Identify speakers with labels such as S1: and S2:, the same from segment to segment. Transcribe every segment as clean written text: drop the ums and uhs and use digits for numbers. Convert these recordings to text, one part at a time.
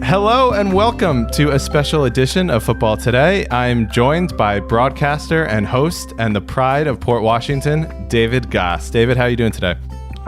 S1: Hello and welcome to a special edition of Football Today. I'm joined by broadcaster and host and the pride of Port Washington, David Goss. David, how are you doing today?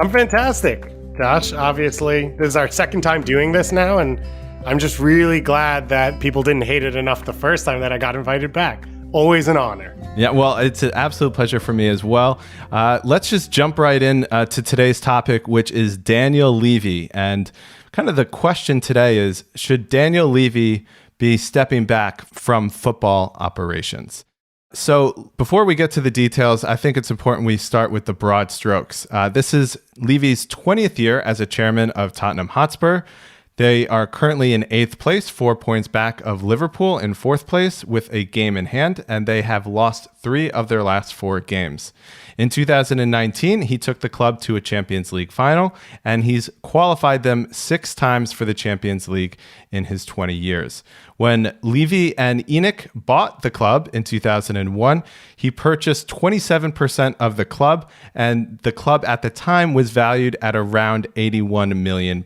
S2: I'm fantastic, Josh. Obviously, this is our second time doing this now, and I'm just really glad that people didn't hate it enough the first time that I got invited back. Always an honor.
S1: Yeah, well, it's an absolute pleasure for me as well. Let's just jump right in to today's topic, which is Daniel Levy. And kind of the question today is, should Daniel Levy be stepping back from football operations? So before we get to the details, I think it's important we start with the broad strokes. This is Levy's 20th year as a chairman of Tottenham Hotspur. They are currently in 8th place, 4 points back of Liverpool in 4th place with a game in hand, and they have lost 3 of their last 4 games. In 2019, he took the club to a Champions League final, and he's qualified them 6 times for the Champions League in his 20 years. When Levy and ENIC bought the club in 2001, he purchased 27% of the club, and the club at the time was valued at around £81 million.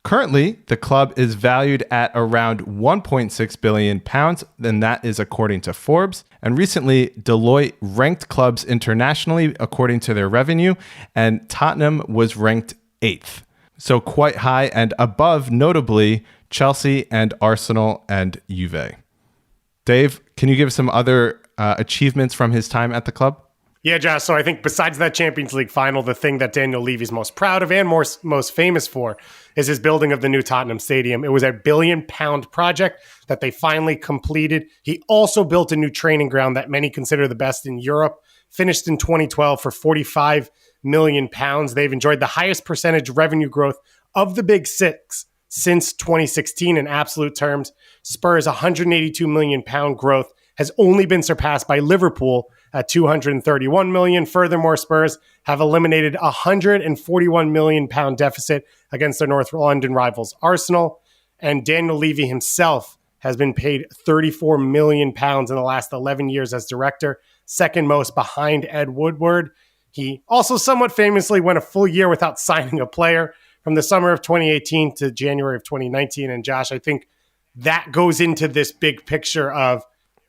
S1: Currently, the club is valued at around £1.6 billion, and that is according to Forbes. And recently, Deloitte ranked clubs internationally according to their revenue, and Tottenham was ranked 8th. So quite high and above, notably, Chelsea and Arsenal and Juve. Dave, can you give some other achievements from his time at the club?
S2: Yeah, Josh, so I think besides that Champions League final, the thing that Daniel Levy's most proud of and most famous for is his building of the new Tottenham Stadium. It was a £1 billion project that they finally completed. He also built a new training ground that many consider the best in Europe, finished in 2012 for £45 million. They've enjoyed the highest percentage revenue growth of the Big Six since 2016 in absolute terms. Spurs' £182 million growth has only been surpassed by Liverpool at $231 million. Furthermore, Spurs have eliminated a £141 million deficit against their North London rivals Arsenal. And Daniel Levy himself has been paid £34 million in the last 11 years as director, second most behind Ed Woodward. He also somewhat famously went a full year without signing a player from the summer of 2018 to January of 2019. And Josh, I think that goes into this big picture of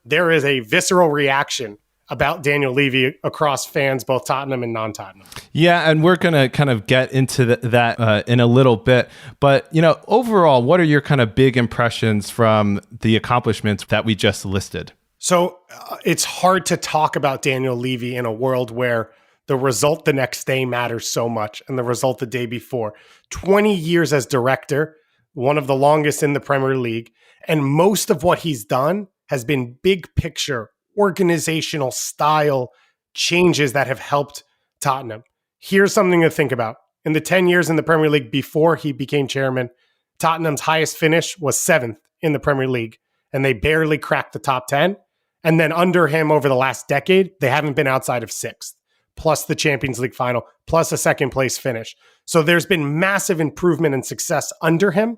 S2: there is a visceral reaction about Daniel Levy across fans, both Tottenham and non-Tottenham.
S1: Yeah, and we're going to kind of get into that in a little bit. But, overall, what are your kind of big impressions from the accomplishments that we just listed?
S2: So it's hard to talk about Daniel Levy in a world where the result the next day matters so much and the result the day before. 20 years as director, one of the longest in the Premier League, and most of what he's done has been big picture organizational style changes that have helped Tottenham. Here's something to think about. In the 10 years in the Premier League before he became chairman, Tottenham's highest finish was 7th in the Premier League, and they barely cracked the top 10. And then under him over the last decade, they haven't been outside of 6th, plus the Champions League final, plus a second place finish. So there's been massive improvement and success under him,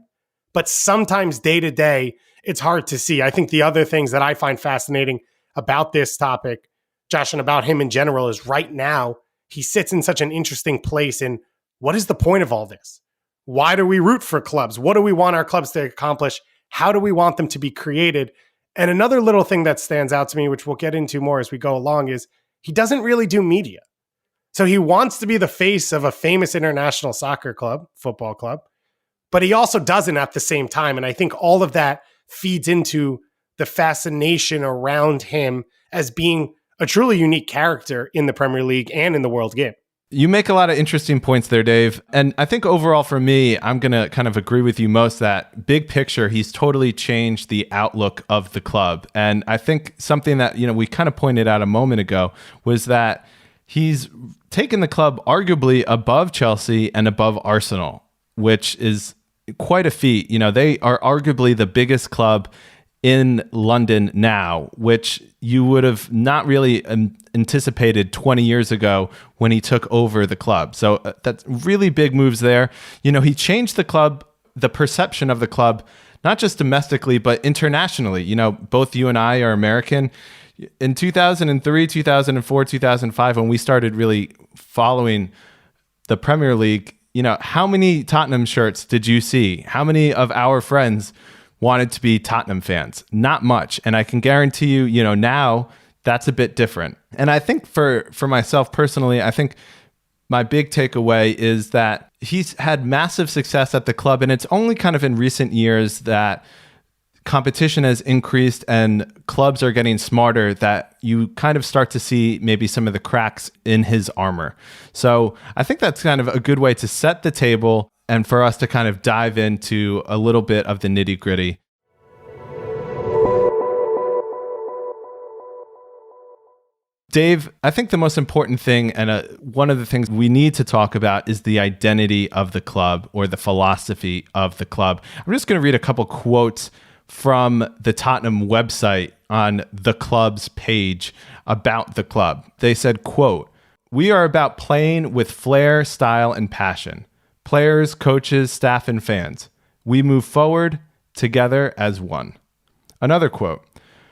S2: but sometimes day to day, it's hard to see. I think the other things that I find fascinating about this topic, Josh, and about him in general is right now, he sits in such an interesting place in what is the point of all this? Why do we root for clubs? What do we want our clubs to accomplish? How do we want them to be created? And another little thing that stands out to me, which we'll get into more as we go along, is he doesn't really do media. So he wants to be the face of a famous international soccer club, football club, but he also doesn't at the same time. And I think all of that feeds into the fascination around him as being a truly unique character in the Premier League and in the world game.
S1: You make a lot of interesting points there, Dave. And I think overall for me, I'm going to kind of agree with you most that big picture, he's totally changed the outlook of the club. And I think something that, we kind of pointed out a moment ago was that he's taken the club arguably above Chelsea and above Arsenal, which is quite a feat. They are arguably the biggest club in London now, which you would have not really anticipated 20 years ago when he took over the club. So that's really big moves there. He changed the club, the perception of the club, not just domestically, but internationally. Both you and I are American. In 2003, 2004, 2005, when we started really following the Premier League, how many Tottenham shirts did you see? How many of our friends wanted to be Tottenham fans? Not much. And I can guarantee you, now that's a bit different. And I think for myself personally, I think my big takeaway is that he's had massive success at the club. And it's only kind of in recent years that competition has increased and clubs are getting smarter that you kind of start to see maybe some of the cracks in his armor. So I think that's kind of a good way to set the table and for us to kind of dive into a little bit of the nitty gritty. Dave, I think the most important thing and one of the things we need to talk about is the identity of the club or the philosophy of the club. I'm just going to read a couple quotes from the Tottenham website on the club's page about the club. They said, quote, "We are about playing with flair, style, and passion. Players, coaches, staff, and fans. We move forward together as one." Another quote,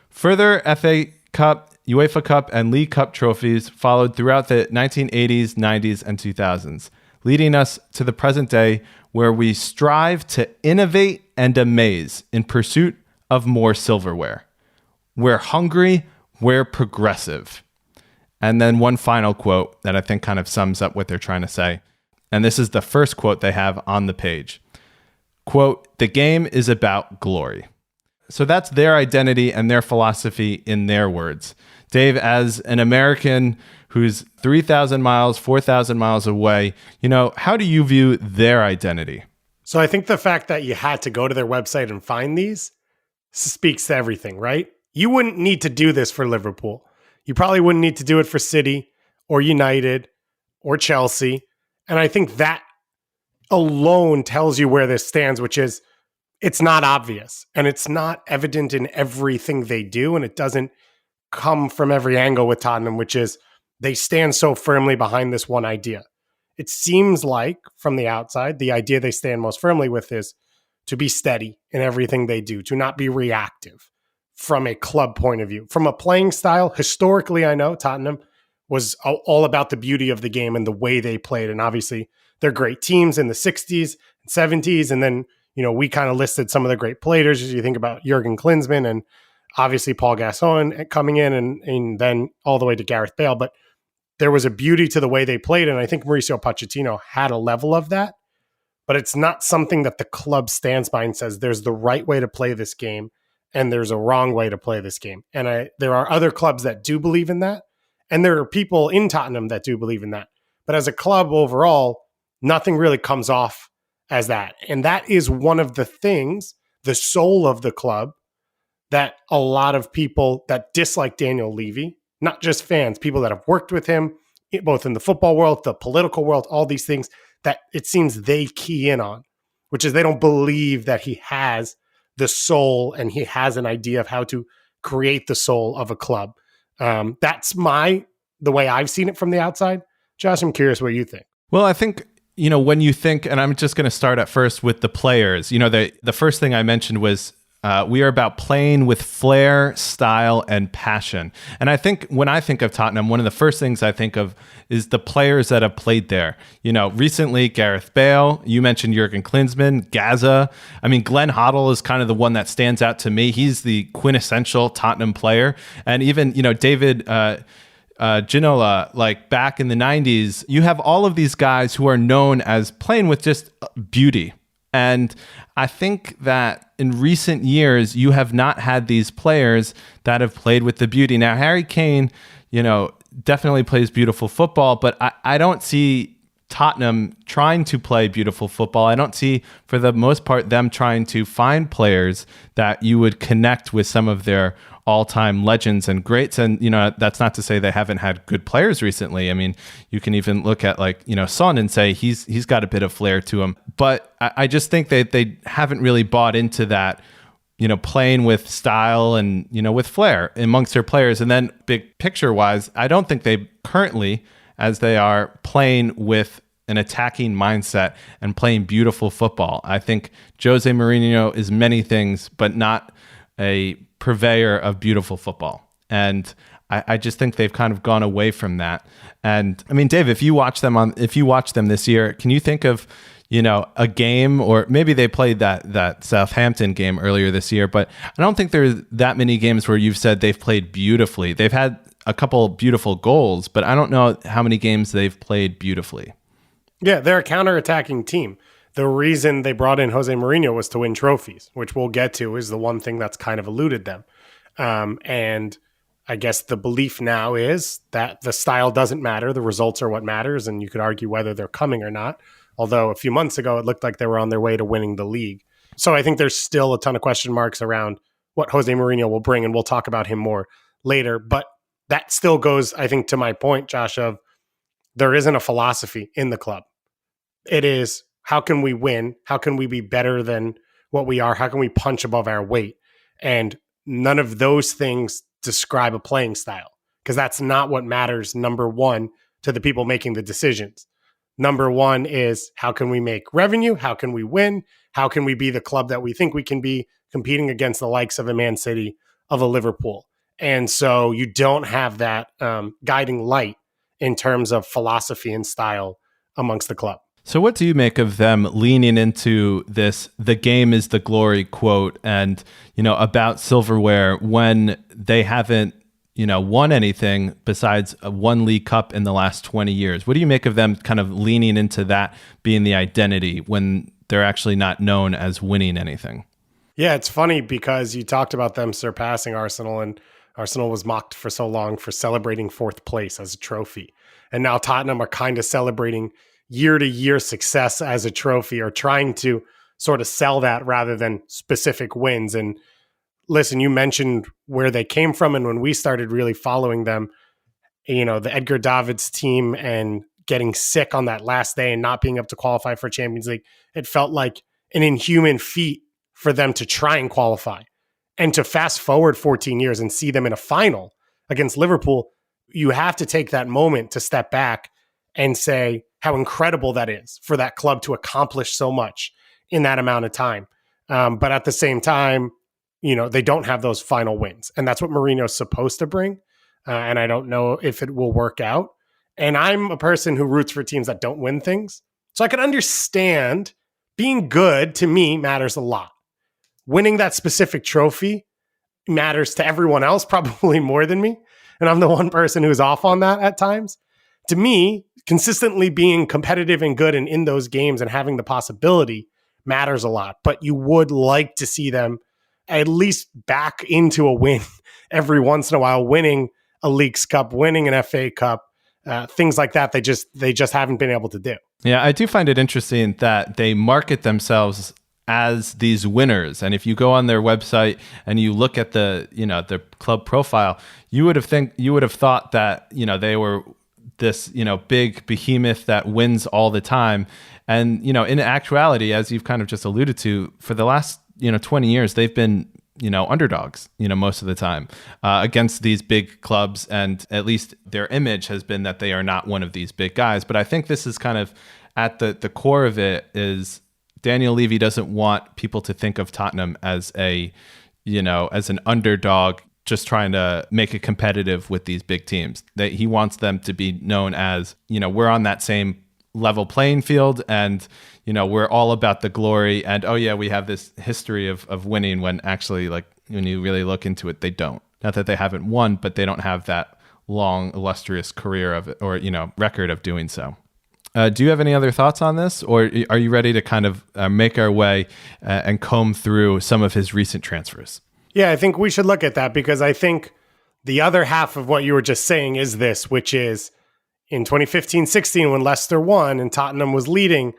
S1: "Further FA Cup, UEFA Cup, and League Cup trophies followed throughout the 1980s, 90s, and 2000s, leading us to the present day where we strive to innovate and amaze in pursuit of more silverware. We're hungry, we're progressive." And then one final quote that I think kind of sums up what they're trying to say. And this is the first quote they have on the page. Quote, "The game is about glory." So that's their identity and their philosophy in their words. Dave, as an American who's 3,000 miles, 4,000 miles away, how do you view their identity?
S2: So I think the fact that you had to go to their website and find these speaks to everything, right? You wouldn't need to do this for Liverpool. You probably wouldn't need to do it for City or United or Chelsea. And I think that alone tells you where this stands, which is it's not obvious and it's not evident in everything they do. And it doesn't come from every angle with Tottenham, which is they stand so firmly behind this one idea. It seems like from the outside, the idea they stand most firmly with is to be steady in everything they do, to not be reactive from a club point of view. From a playing style, historically, I know Tottenham was all about the beauty of the game and the way they played. And obviously, they're great teams in the 60s and 70s. And then, we kind of listed some of the great players as you think about Jurgen Klinsmann and obviously Paul Gascoigne coming in and then all the way to Gareth Bale. But there was a beauty to the way they played. And I think Mauricio Pochettino had a level of that. But it's not something that the club stands by and says there's the right way to play this game and there's a wrong way to play this game. And there are other clubs that do believe in that. And there are people in Tottenham that do believe in that. But as a club overall, nothing really comes off as that. And that is one of the things, the soul of the club, that a lot of people that dislike Daniel Levy, not just fans, people that have worked with him, both in the football world, the political world, all these things, that it seems they key in on, which is they don't believe that he has the soul and he has an idea of how to create the soul of a club. That's the way I've seen it from the outside. Josh, I'm curious what you think.
S1: Well, I think, when you think, and I'm just going to start at first with the players, the first thing I mentioned was we are about playing with flair, style, and passion. And I think when I think of Tottenham, one of the first things I think of is the players that have played there. Recently, Gareth Bale, you mentioned Jurgen Klinsmann, Gaza. I mean, Glenn Hoddle is kind of the one that stands out to me. He's the quintessential Tottenham player. And even, David Ginola, like back in the 90s, you have all of these guys who are known as playing with just beauty. And I think that in recent years, you have not had these players that have played with the beauty. Now, Harry Kane, definitely plays beautiful football, but I don't see Tottenham trying to play beautiful football. I don't see, for the most part, them trying to find players that you would connect with some of their all-time legends and greats. And, that's not to say they haven't had good players recently. I mean, you can even look at Son and say he's got a bit of flair to him. But I just think that they haven't really bought into that, playing with style and, with flair amongst their players. And then big picture wise, I don't think they currently, as they are playing with an attacking mindset and playing beautiful football. I think Jose Mourinho is many things, but not a purveyor of beautiful football. And I just think they've kind of gone away from that. And I mean, Dave, if you watch them this year, can you think of, a game, or maybe they played that Southampton game earlier this year, but I don't think there's that many games where you've said they've played beautifully. They've had a couple beautiful goals, but I don't know how many games they've played beautifully.
S2: Yeah, they're a counterattacking team. The reason they brought in Jose Mourinho was to win trophies, which we'll get to is the one thing that's kind of eluded them. And I guess the belief now is that the style doesn't matter. The results are what matters. And you could argue whether they're coming or not. Although a few months ago, it looked like they were on their way to winning the league. So I think there's still a ton of question marks around what Jose Mourinho will bring. And we'll talk about him more later. But that still goes, I think, to my point, Josh, of there isn't a philosophy in the club. It is, how can we win? How can we be better than what we are? How can we punch above our weight? And none of those things describe a playing style, because that's not what matters, number one, to the people making the decisions. Number one is, how can we make revenue? How can we win? How can we be the club that we think we can be, competing against the likes of a Man City, of a Liverpool? And so you don't have that guiding light in terms of philosophy and style amongst the club.
S1: So what do you make of them leaning into this, the game is the glory quote, and, about silverware when they haven't, won anything besides one League Cup in the last 20 years? What do you make of them kind of leaning into that being the identity when they're actually not known as winning anything?
S2: Yeah, it's funny because you talked about them surpassing Arsenal, and Arsenal was mocked for so long for celebrating fourth place as a trophy. And now Tottenham are kind of celebrating year-to-year success as a trophy, or trying to sort of sell that rather than specific wins. And listen, you mentioned where they came from, and when we started really following them, the Edgar Davids team and getting sick on that last day and not being able to qualify for Champions League, it felt like an inhuman feat for them to try and qualify. And to fast forward 14 years and see them in a final against Liverpool, you have to take that moment to step back and say how incredible that is for that club to accomplish so much in that amount of time. But at the same time, they don't have those final wins. And that's what Mourinho's supposed to bring. And I don't know if it will work out. And I'm a person who roots for teams that don't win things. So I can understand being good, to me, matters a lot. Winning that specific trophy matters to everyone else, probably more than me. And I'm the one person who's off on that at times. To me, consistently being competitive and good and in those games and having the possibility matters a lot. But you would like to see them at least back into a win every once in a while, winning a Leagues Cup, winning an FA Cup, things like that. They just haven't been able to do.
S1: Yeah, I do find it interesting that they market themselves as these winners. And if you go on their website and you look at the club profile, you would have thought that, they were this, big behemoth that wins all the time. And, in actuality, as you've kind of just alluded to, for the last, 20 years, they've been, underdogs, most of the time against these big clubs. And at least their image has been that they are not one of these big guys. But I think this is kind of at the core of it is Daniel Levy doesn't want people to think of Tottenham as as an underdog, just trying to make it competitive with these big teams. He wants them to be known as, we're on that same level playing field, and we're all about the glory, and we have this history of winning, when actually, like, when you really look into it, they don't. Not that they haven't won, but they don't have that long illustrious career of it, or record of doing so. Do you have any other thoughts on this, or are you ready to kind of make our way and comb through some of his recent transfers?
S2: Yeah, I think we should look at that, because I think the other half of what you were just saying is this, which is in 2015-16, when Leicester won and Tottenham was leading,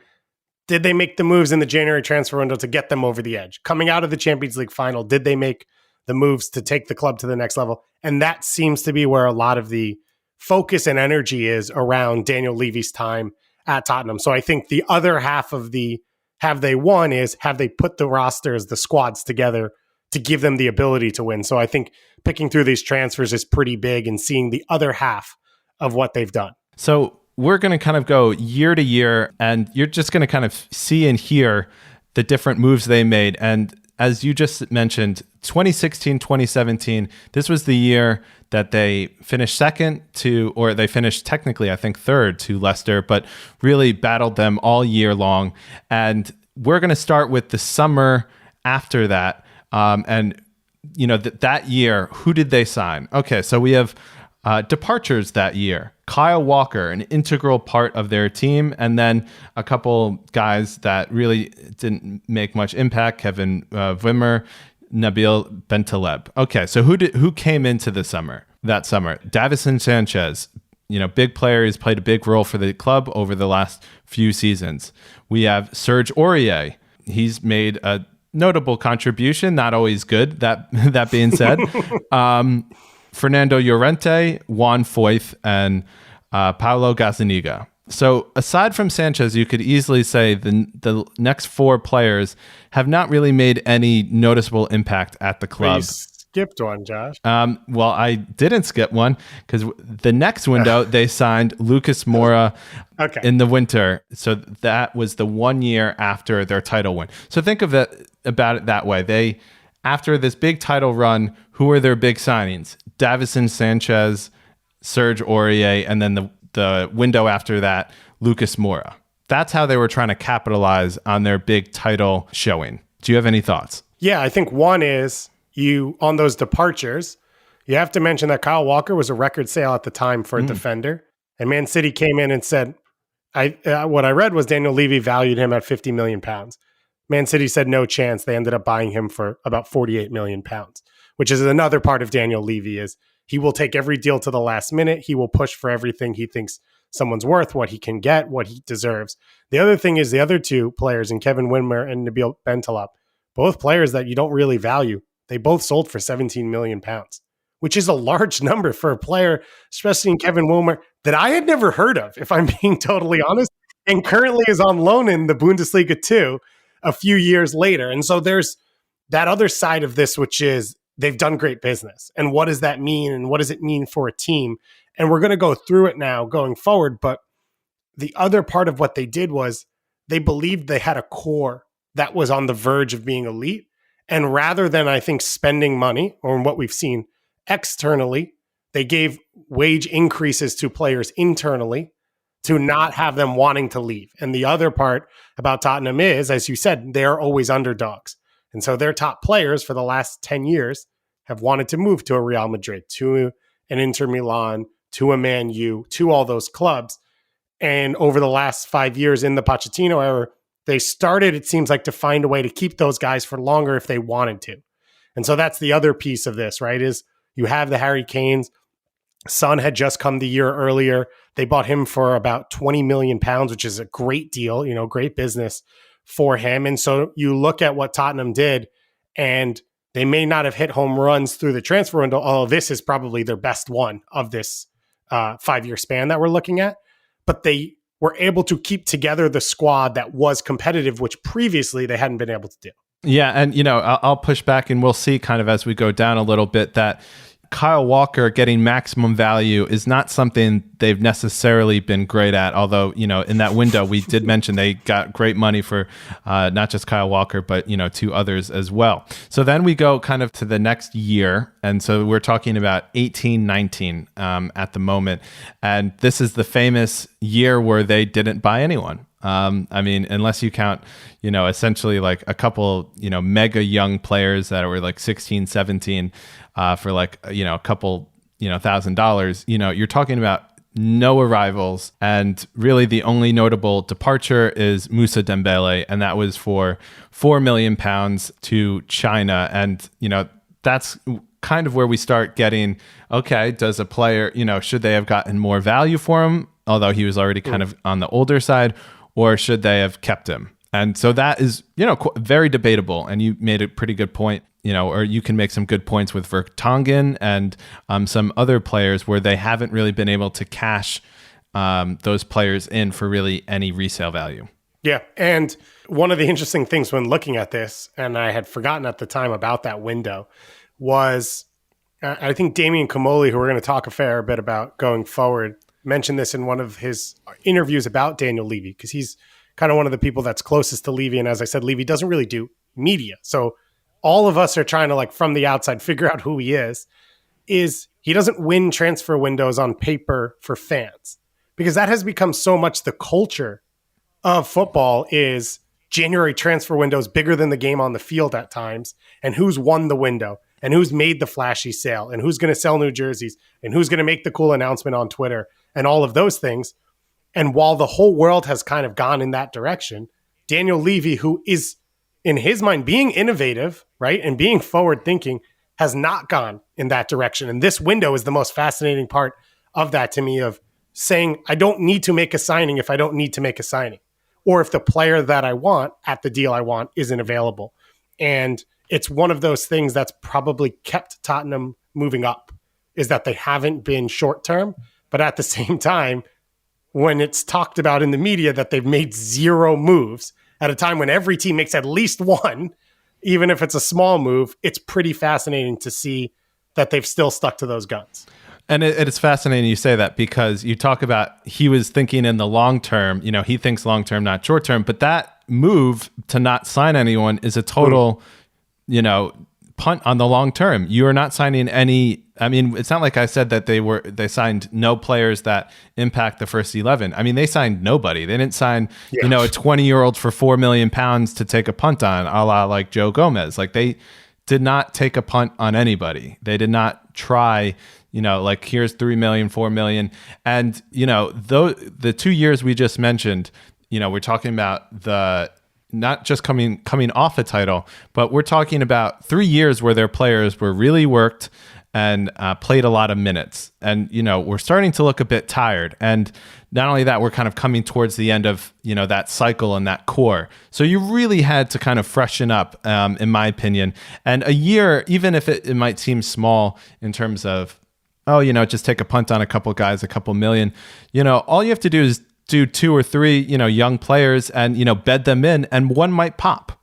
S2: did they make the moves in the January transfer window to get them over the edge? Coming out of the Champions League final, did they make the moves to take the club to the next level? And that seems to be where a lot of the focus and energy is around Daniel Levy's time at Tottenham. So I think the other half of the have they won is, have they put the rosters, the squads together to give them the ability to win? So I think picking through these transfers is pretty big, and seeing the other half of what they've done.
S1: So we're going to kind of go year to year, and you're just going to kind of see and hear the different moves they made. And as you just mentioned, 2016, 2017, this was the year that they finished second to, or they finished technically, I think, third to Leicester, but really battled them all year long. And we're going to start with the summer after that. And, you know, that year, who did they sign? Okay, so we have departures that year. Kyle Walker, an integral part of their team, and then a couple guys that really didn't make much impact: Kevin Wimmer, Nabil Bentaleb. Okay, so who came into that summer? Davison Sanchez, you know, big player. He's played a big role for the club over the last few seasons. We have Serge Aurier. He's made a notable contribution, not always good. That being said. Fernando Llorente, Juan Foyth, and Paulo Gazzaniga. So aside from Sanchez, you could easily say the next four players have not really made any noticeable impact at the club.
S2: You skipped one, Josh.
S1: Well, I didn't skip one because the next window they signed Lucas Moura in the winter. So that was the 1 year after their title win. So think of it about it that way. After this big title run, who were their big signings? Davison Sanchez, Serge Aurier, and then the window after that, Lucas Moura. That's how they were trying to capitalize on their big title showing. Do you have any thoughts?
S2: Yeah, I think one is on those departures, you have to mention that Kyle Walker was a record sale at the time for a defender. And Man City came in and said, what I read was Daniel Levy valued him at £50 million. Man City said no chance. They ended up buying him for about £48 million, which is another part of Daniel Levy is he will take every deal to the last minute. He will push for everything he thinks someone's worth, what he can get, what he deserves. The other thing is the other two players, in Kevin Wimmer and Nabil Bentaleb, both players that you don't really value. They both sold for £17 million, which is a large number for a player, especially in Kevin Wimmer, that I had never heard of, if I'm being totally honest, and currently is on loan in the Bundesliga too, a few years later. And so there's that other side of this, which is they've done great business. And what does that mean? And what does it mean for a team? And we're going to go through it now going forward. But the other part of what they did was they believed they had a core that was on the verge of being elite. And rather than, I think, spending money, or what we've seen externally, they gave wage increases to players internally to not have them wanting to leave. And the other part about Tottenham is, as you said, they're always underdogs. And so their top players for the last 10 years have wanted to move to a Real Madrid, to an Inter Milan, to a Man U, to all those clubs. And over the last 5 years in the Pochettino era, they started, it seems like, to find a way to keep those guys for longer if they wanted to. And so that's the other piece of this, right? Is you have the Harry Kanes. Son had just come the year earlier. They bought him for about £20 million, which is a great deal, great business for him. And so you look at what Tottenham did, and they may not have hit home runs through the transfer window, although this is probably their best one of this 5-year span that we're looking at. But they were able to keep together the squad that was competitive, which previously they hadn't been able to do.
S1: Yeah, and I'll push back, and we'll see kind of as we go down a little bit that Kyle Walker getting maximum value is not something they've necessarily been great at. Although, in that window, we did mention they got great money for not just Kyle Walker, but, 2 others as well. So then we go kind of to the next year. And so we're talking about 18-19 at the moment. And this is the famous year where they didn't buy anyone. I mean, unless you count, essentially like a couple, mega young players that were like 16, 17 for like, a couple, $1,000, you're talking about no arrivals. And really the only notable departure is Moussa Dembele. And that was for £4 million to China. And, that's kind of where we start getting, okay, does a player, should they have gotten more value for him? Although he was already kind of on the older side, or should they have kept him? And so that is, very debatable. And you made a pretty good point, or you can make some good points with Vertonghen and some other players where they haven't really been able to cash those players in for really any resale value.
S2: Yeah. And one of the interesting things when looking at this, and I had forgotten at the time about that window, was I think Damien Comoli, who we're going to talk a fair bit about going forward, mentioned this in one of his interviews about Daniel Levy, because he's kind of one of the people that's closest to Levy. And as I said, Levy doesn't really do media. So all of us are trying to, like, from the outside, figure out who he is he doesn't win transfer windows on paper for fans, because that has become so much the culture of football is January transfer windows bigger than the game on the field at times, and who's won the window and who's made the flashy sale and who's going to sell new jerseys and who's going to make the cool announcement on Twitter and all of those things. And while the whole world has kind of gone in that direction, Daniel Levy, who is in his mind being innovative, right, and being forward thinking, has not gone in that direction. And this window is the most fascinating part of that to me, of saying, I don't need to make a signing if I don't need to make a signing, or if the player that I want at the deal I want isn't available. And it's one of those things that's probably kept Tottenham moving up, is that they haven't been short term, but at the same time, when it's talked about in the media that they've made 0 moves at a time when every team makes at least one, even if it's a small move, it's pretty fascinating to see that they've still stuck to those guns.
S1: And it's fascinating you say that, because you talk about he was thinking in the long term, he thinks long term, not short term. But that move to not sign anyone is a total, punt on the long term. You are not signing any. I mean, it's not like I said that they signed no players that impact the first 11. I mean, they signed nobody. They didn't sign, a 20-year-old for £4 million to take a punt on, a la like Joe Gomez. Like, they did not take a punt on anybody. They did not try, like, here's 3 million, 4 million. And, the 2 years we just mentioned, we're talking about not just coming off a title, but we're talking about 3 years where their players were really worked and played a lot of minutes. And, we're starting to look a bit tired. And not only that, we're kind of coming towards the end of, that cycle and that core. So you really had to kind of freshen up, in my opinion. And a year, even if it might seem small in terms of, just take a punt on a couple guys, a couple million, all you have to do is do 2 or 3, young players and, bed them in, and one might pop.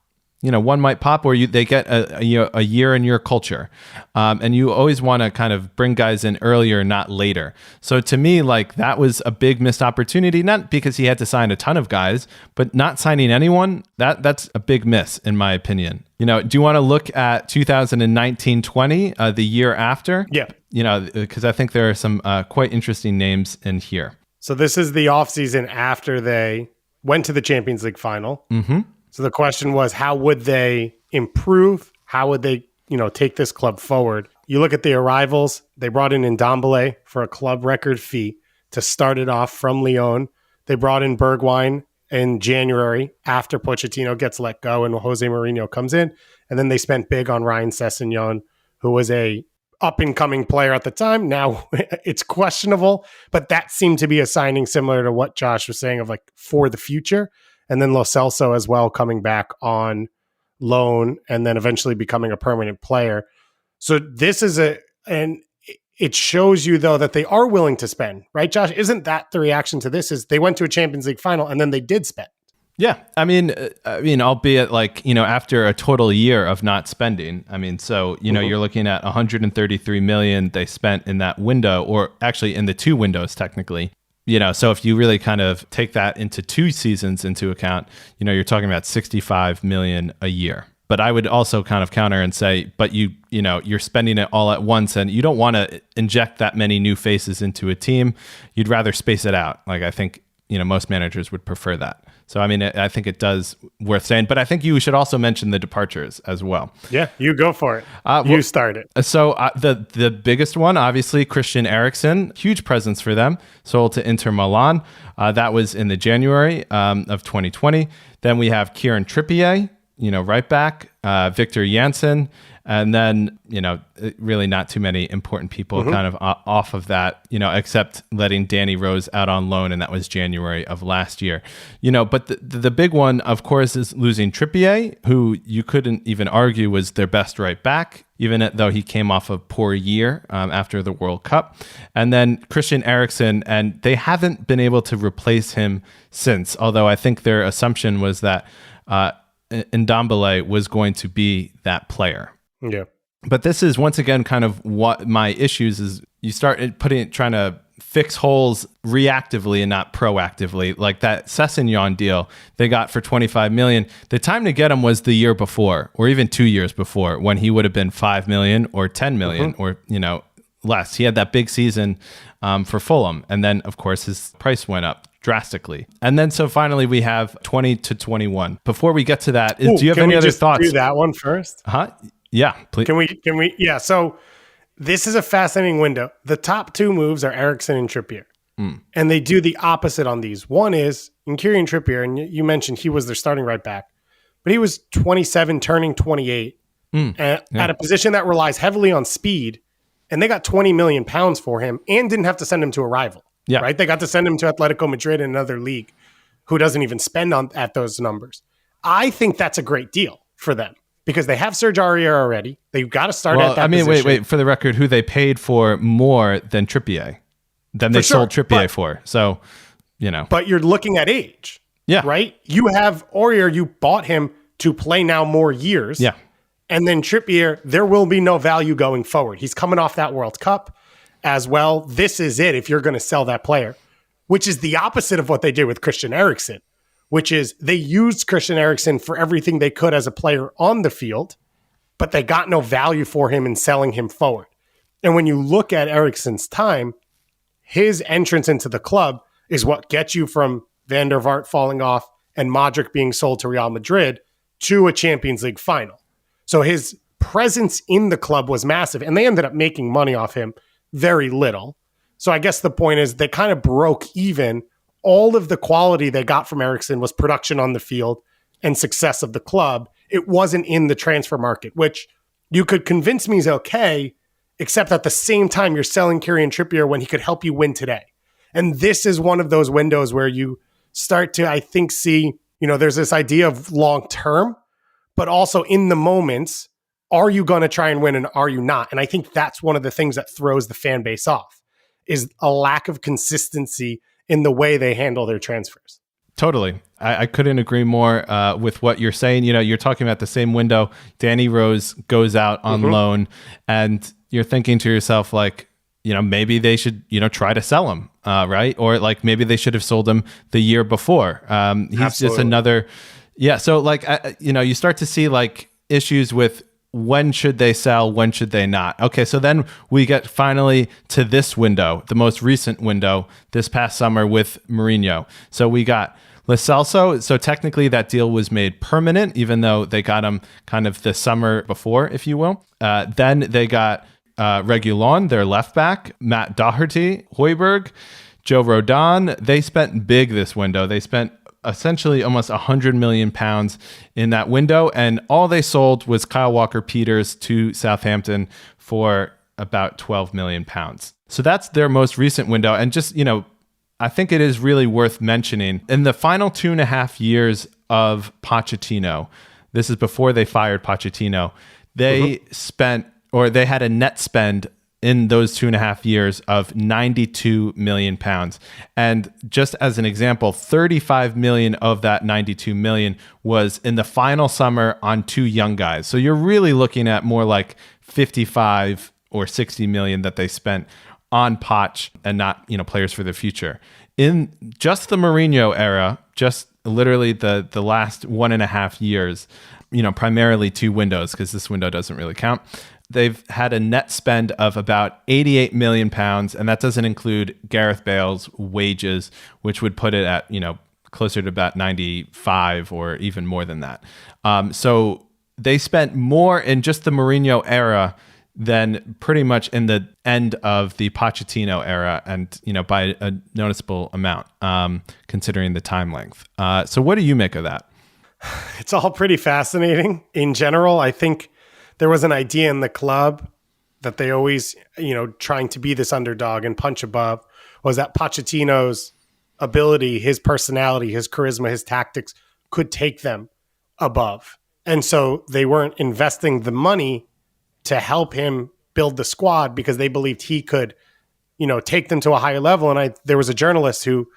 S1: One might pop, or they get a year in your culture. And you always want to kind of bring guys in earlier, not later. So to me, like, that was a big missed opportunity, not because he had to sign a ton of guys, but not signing anyone, that's a big miss, in my opinion. Do you want to look at 2019-20, the year after?
S2: Yeah.
S1: Because I think there are some quite interesting names in here.
S2: So this is the offseason after they went to the Champions League final.
S1: Mm-hmm.
S2: So the question was, how would they improve? How would they, take this club forward? You look at the arrivals. They brought in Ndombele for a club record fee to start it off from Lyon. They brought in Bergwijn in January after Pochettino gets let go and Jose Mourinho comes in. And then they spent big on Ryan Sessegnon, who was a up-and-coming player at the time. Now it's questionable, but that seemed to be a signing similar to what Josh was saying, of like for the future. And then Lo Celso as well, coming back on loan and then eventually becoming a permanent player. So this is and it shows you, though, that they are willing to spend, right, Josh? Isn't that the reaction to this? Is they went to a Champions League final and then they did spend.
S1: Yeah, I mean, albeit like, after a total year of not spending. I mean, so, you're looking at 133 million they spent in that window, or actually in the 2 windows, technically. So if you really kind of take that into 2 seasons into account, you're talking about 65 million a year. But I would also kind of counter and say, but you're spending it all at once, and you don't want to inject that many new faces into a team. You'd rather space it out. Like, I think, most managers would prefer that. So, I mean, I think it does worth saying, but I think you should also mention the departures as well.
S2: Yeah, you go for it. You start it.
S1: So the biggest one, obviously, Christian Eriksen, huge presence for them, sold to Inter Milan. That was in the January of 2020. Then we have Kieran Trippier, right back, Victor Janssen, and then, really not too many important people kind of off of that, except letting Danny Rose out on loan, and that was January of last year. But the big one, of course, is losing Trippier, who you couldn't even argue was their best right back, even though he came off a poor year after the World Cup. And then Christian Eriksen, and they haven't been able to replace him since, although I think their assumption was that Ndombele was going to be that player.
S2: Yeah.
S1: But this is, once again, kind of what my issues is. You start trying to fix holes reactively and not proactively. Like that Sessegnon deal they got for 25 million. The time to get him was the year before, or even 2 years before, when he would have been 5 million or 10 million, or less. He had that big season for Fulham, and then of course his price went up drastically. And then so finally we have 20 to 21. Before we get to that, do you have any other thoughts?
S2: Do that one first?
S1: Yeah, please.
S2: Can we? Yeah. So this is a fascinating window. The top two moves are Eriksen and Trippier. And they do the opposite on these. One is in Kieran Trippier, and you mentioned he was their starting right back, but he was 27, turning 28, at a position that relies heavily on speed, and they got 20 million pounds for him and didn't have to send him to a rival. Yeah. Right? They got to send him to Atletico Madrid in another league who doesn't even spend at those numbers. I think that's a great deal for them because they have Serge Aurier already. They've got to start at that position.
S1: Wait. For the record, who they paid for more than Trippier, than they sold Trippier for. So, But you're looking at age. Yeah.
S2: Right? You have Aurier, you bought him to play now more years.
S1: Yeah.
S2: And then Trippier, there will be no value going forward. He's coming off that World Cup as well. This is it if you're going to sell that player, which is the opposite of what they did with Christian Eriksen, which is they used Christian Eriksen for everything they could as a player on the field, but they got no value for him in selling him forward. And when you look at Eriksen's time, his entrance into the club is what gets you from Van der Vaart falling off and Modric being sold to Real Madrid to a Champions League final. So his presence in the club was massive, and they ended up making money off him very little. So I guess the point is they kind of broke even. All of the quality they got from Eriksen was production on the field and success of the club. It wasn't in the transfer market, which you could convince me is okay, except at the same time you're selling Kieran Trippier when he could help you win today. And this is one of those windows where you start to, I think, see, there's this idea of long term, but also in the moments, are you going to try and win and are you not? And I think that's one of the things that throws the fan base off is a lack of consistency in the way they handle their transfers.
S1: Totally. I couldn't agree more with what you're saying. You're talking about the same window. Danny Rose goes out on loan and you're thinking to yourself, like, maybe they should, try to sell him, right? Or like maybe they should have sold him the year before. He's Absolutely. Just another. Yeah. So like, you start to see like issues with when should they sell, when should they not? Okay, so then we get finally to this window, the most recent window this past summer with Mourinho. So we got Lo Celso. So technically that deal was made permanent, even though they got him kind of the summer before, if you will. Then they got Reguilon, their left back, Matt Doherty, Højbjerg, Joe Rodon. They spent big this window. They spent essentially almost 100 million pounds in that window. And all they sold was Kyle Walker-Peters to Southampton for about 12 million pounds. So that's their most recent window. And just, I think it is really worth mentioning in the final 2.5 years of Pochettino, this is before they fired Pochettino, they spent, or they had a net spend in those 2.5 years of 92 million pounds. And just as an example, 35 million of that 92 million was in the final summer on 2 young guys. So you're really looking at more like 55 or 60 million that they spent on Poch and not, players for the future. In just the Mourinho era, just literally the last 1.5 years, primarily 2 windows, because this window doesn't really count. They've had a net spend of about 88 million pounds, and that doesn't include Gareth Bale's wages, which would put it at, closer to about 95 or even more than that. So they spent more in just the Mourinho era than pretty much in the end of the Pochettino era, and, by a noticeable amount, considering the time length. So what do you make of that?
S2: It's all pretty fascinating. In general, I think there was an idea in the club that they always, trying to be this underdog and punch above, was that Pochettino's ability, his personality, his charisma, his tactics could take them above. And so they weren't investing the money to help him build the squad because they believed he could, take them to a higher level. And there was a journalist who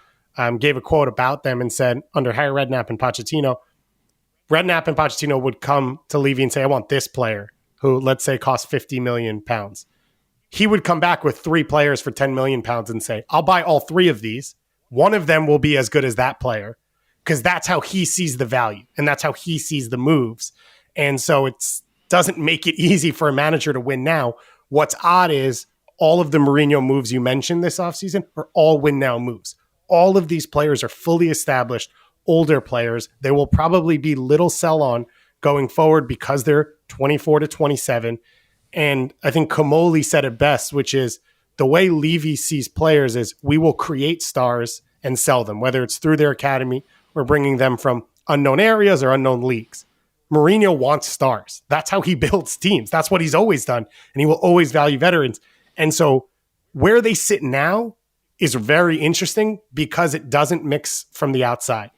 S2: gave a quote about them and said, under Harry Redknapp and Pochettino would come to Levy and say, I want this player who, let's say, costs 50 million pounds. he would come back with 3 players for 10 million pounds and say, I'll buy all 3 of these. One of them will be as good as that player, because that's how he sees the value and that's how he sees the moves. And so it doesn't make it easy for a manager to win now. What's odd is all of the Mourinho moves you mentioned this offseason are all win now moves. All of these players are fully established, older players. There will probably be little sell on going forward because they're 24 to 27. And I think Kamoli said it best, which is the way Levy sees players is we will create stars and sell them, whether it's through their academy or bringing them from unknown areas or unknown leagues. Mourinho wants stars. That's how he builds teams. That's what he's always done. And he will always value veterans. And so where they sit now is very interesting because it doesn't mix from the outside.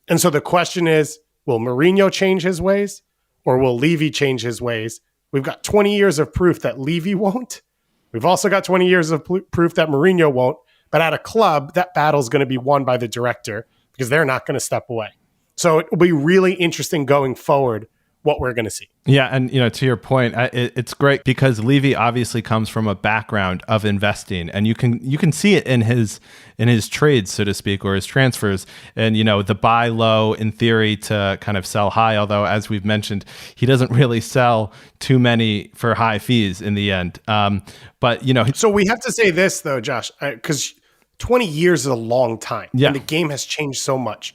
S2: And so the question is, will Mourinho change his ways or will Levy change his ways? We've got 20 years of proof that Levy won't. We've also got 20 years of proof that Mourinho won't. But at a club, that battle is going to be won by the director because they're not going to step away. So it will be really interesting going forward what we're going to see.
S1: Yeah, and to your point, it's great because Levy obviously comes from a background of investing, and you can see it in his trades, so to speak, or his transfers, and the buy low in theory to kind of sell high. Although, as we've mentioned, he doesn't really sell too many for high fees in the end. But
S2: so we have to say this though, Josh, because 20 years is a long time, and the game has changed so much.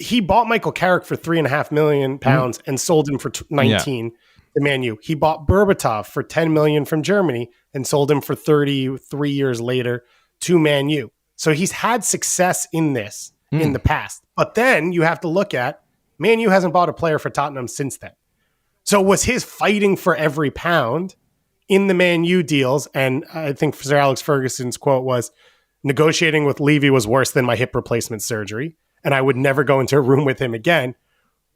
S2: He bought Michael Carrick for £3.5 million and sold him for 19 to Man U. He bought Berbatov for 10 million from Germany and sold him for 33 years later to Man U. So he's had success in this in the past. But then you have to look at Man U hasn't bought a player for Tottenham since then. So was his fighting for every pound in the Man U deals? And I think Sir Alex Ferguson's quote was, negotiating with Levy was worse than my hip replacement surgery, and I would never go into a room with him again.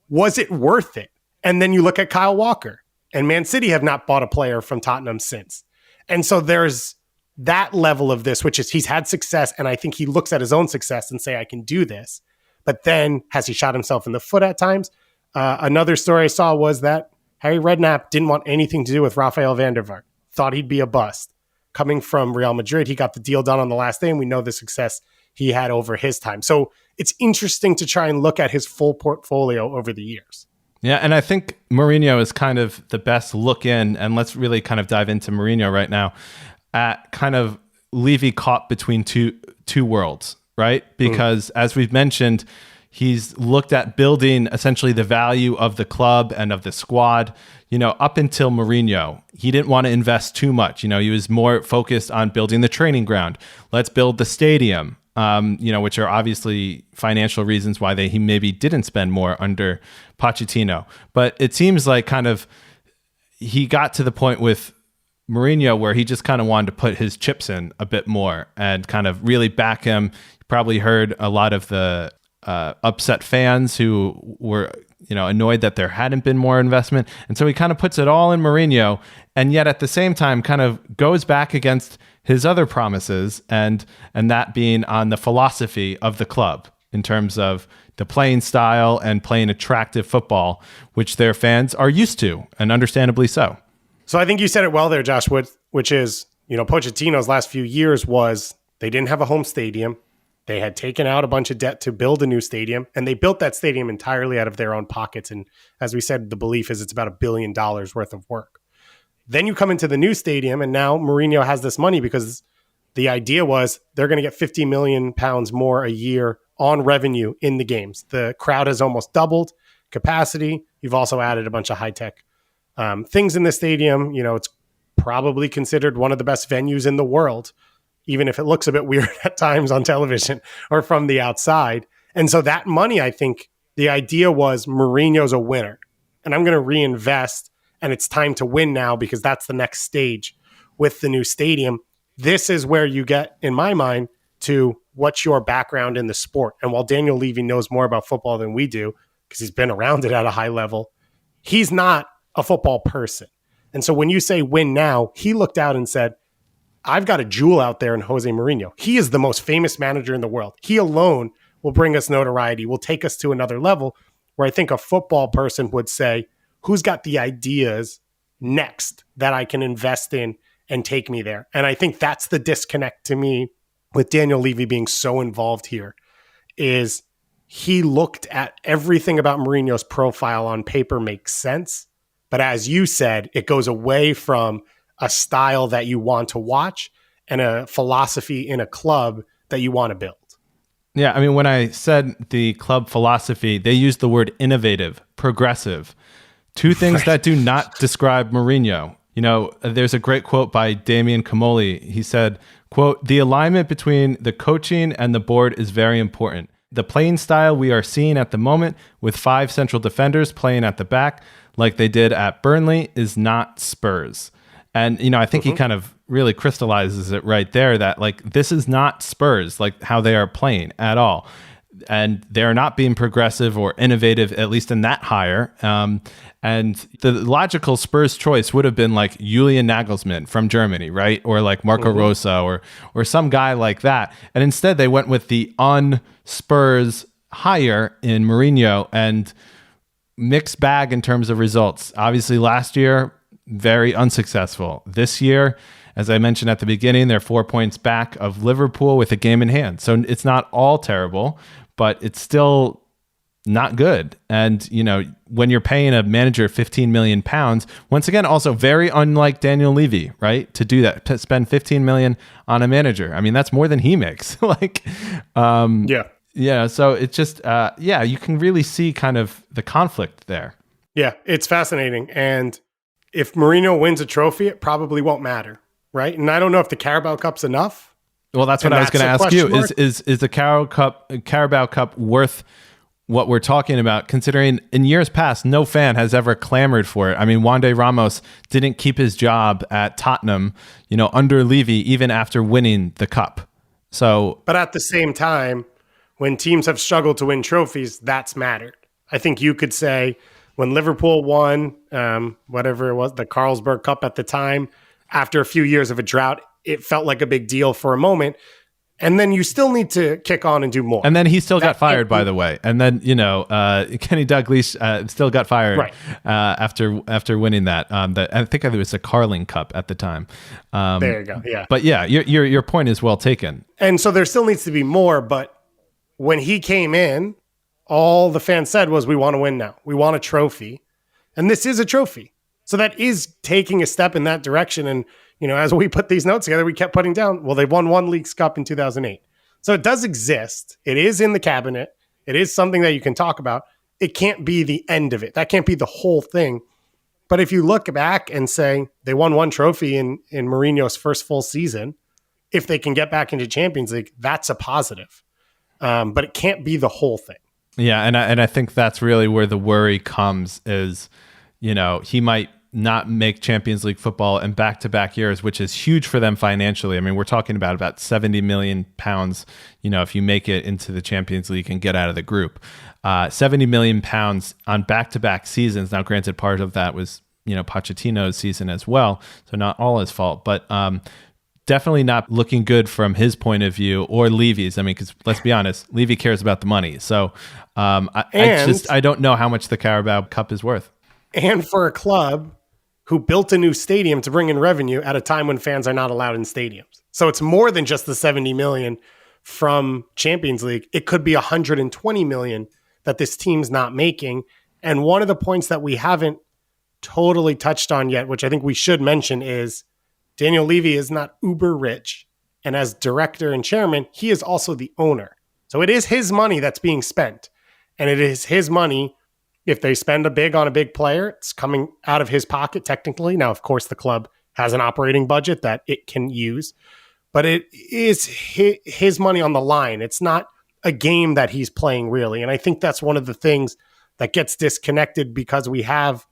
S2: Was it worth it? And then you look at Kyle Walker, and Man City have not bought a player from Tottenham since. And so there's that level of this, which is he's had success, and I think he looks at his own success and say, I can do this. But then has he shot himself in the foot at times? Another story I saw was that Harry Redknapp didn't want anything to do with Rafael van der Vaart, thought he'd be a bust. Coming from Real Madrid, he got the deal done on the last day, and we know the success he had over his time. So it's interesting to try and look at his full portfolio over the years.
S1: Yeah, and I think Mourinho is kind of the best look in, and let's really kind of dive into Mourinho right now, at kind of Levy caught between two worlds, right? Because as we've mentioned, he's looked at building essentially the value of the club and of the squad. Up until Mourinho, he didn't want to invest too much. He was more focused on building the training ground. Let's build the stadium, which are obviously financial reasons why he maybe didn't spend more under Pochettino. But it seems like kind of he got to the point with Mourinho where he just kind of wanted to put his chips in a bit more and kind of really back him. You probably heard a lot of the upset fans who were annoyed that there hadn't been more investment. And so he kind of puts it all in Mourinho, and yet at the same time kind of goes back against his other promises, and that being on the philosophy of the club in terms of the playing style and playing attractive football, which their fans are used to, and understandably so.
S2: So I think you said it well there, Josh, which is, Pochettino's last few years was they didn't have a home stadium. They had taken out a bunch of debt to build a new stadium, and they built that stadium entirely out of their own pockets. And as we said, the belief is it's about $1 billion worth of work. Then you come into the new stadium, and now Mourinho has this money because the idea was they're going to get £50 million more a year on revenue in the games. The crowd has almost doubled capacity. You've also added a bunch of high-tech things in the stadium. It's probably considered one of the best venues in the world, even if it looks a bit weird at times on television or from the outside. And so that money, I think the idea was Mourinho's a winner, and I'm going to reinvest, and it's time to win now because that's the next stage with the new stadium. This is where you get, in my mind, to what's your background in the sport. And while Daniel Levy knows more about football than we do, because he's been around it at a high level, he's not a football person. And so when you say win now, he looked out and said, I've got a jewel out there in Jose Mourinho. He is the most famous manager in the world. He alone will bring us notoriety, will take us to another level, where I think a football person would say, who's got the ideas next that I can invest in and take me there. And I think that's the disconnect to me with Daniel Levy being so involved here, is he looked at everything about Mourinho's profile on paper makes sense. But as you said, it goes away from a style that you want to watch and a philosophy in a club that you want to build.
S1: Yeah, I mean, when I said the club philosophy, they used the word innovative, progressive, two things that do not describe Mourinho. You know, there's a great quote by Damian Camoli. He said, quote, "The alignment between the coaching and the board is very important. The playing style we are seeing at the moment with 5 central defenders playing at the back like they did at Burnley is not Spurs." And, you know, I think he kind of really crystallizes it right there that, like, this is not Spurs, like how they are playing at all. And they're not being progressive or innovative, at least in that hire. And the logical Spurs choice would have been like Julian Nagelsmann from Germany, right? Or like Marco Rosa or some guy like that. And instead they went with the un-Spurs hire in Mourinho, and mixed bag in terms of results. Obviously last year, very unsuccessful. This year, as I mentioned at the beginning, they're 4 points back of Liverpool with a game in hand. So it's not all terrible, but it's still not good. And, you know, when you're paying a manager 15 million pounds, once again, also very unlike Daniel Levy, right? To do that, to spend 15 million on a manager. I mean, that's more than he makes. Yeah. So it's just, you can really see kind of the conflict there.
S2: Yeah, it's fascinating. And if Mourinho wins a trophy, it probably won't matter, right? And I don't know if the Carabao Cup's enough.
S1: Well, that's what I was going to ask you. Is the Carabao Cup worth what we're talking about, considering in years past, no fan has ever clamored for it? I mean, Juande Ramos didn't keep his job at Tottenham, you know, under Levy, even after winning the cup. So,
S2: but at the same time, when teams have struggled to win trophies, that's mattered. I think you could say when Liverpool won, whatever it was, the Carlsberg Cup at the time, after a few years of a drought, it felt like a big deal for a moment. And then you still need to kick on and do more.
S1: And then he still got fired, by the way. And then, you know, Kenny Dalglish still got fired after winning that. I think it was the Carling Cup at the time.
S2: There you go. Yeah.
S1: But yeah, your point is well taken.
S2: And so there still needs to be more. But when he came in, all the fans said was, we want to win now. We want a trophy. And this is a trophy. So that is taking a step in that direction. And, you know, as we put these notes together, we kept putting down, well, they won one Leagues Cup in 2008. So it does exist. It is in the cabinet. It is something that you can talk about. It can't be the end of it. That can't be the whole thing. But if you look back and say they won one trophy in Mourinho's first full season, if they can get back into Champions League, that's a positive. But it can't be the whole thing.
S1: Yeah, and I think that's really where the worry comes is, you know, he might not make Champions League football in back-to-back years, which is huge for them financially. I mean, we're talking about 70 million pounds, you know, if you make it into the Champions League and get out of the group. 70 million pounds on back-to-back seasons. Now, granted, part of that was, you know, Pochettino's season as well, so not all his fault, but definitely not looking good from his point of view or Levy's. I mean, because let's be honest, Levy cares about the money. So I don't know how much the Carabao Cup is worth.
S2: And for a club who built a new stadium to bring in revenue at a time when fans are not allowed in stadiums. So it's more than just the 70 million from Champions League. It could be 120 million that this team's not making. And one of the points that we haven't totally touched on yet, which I think we should mention, is Daniel Levy is not uber rich. And as director and chairman, he is also the owner. So it is his money that's being spent. And it is his money. If they spend on a big player, it's coming out of his pocket technically. Now, of course, the club has an operating budget that it can use, but it is his money on the line. It's not a game that he's playing really. And I think that's one of the things that gets disconnected because we have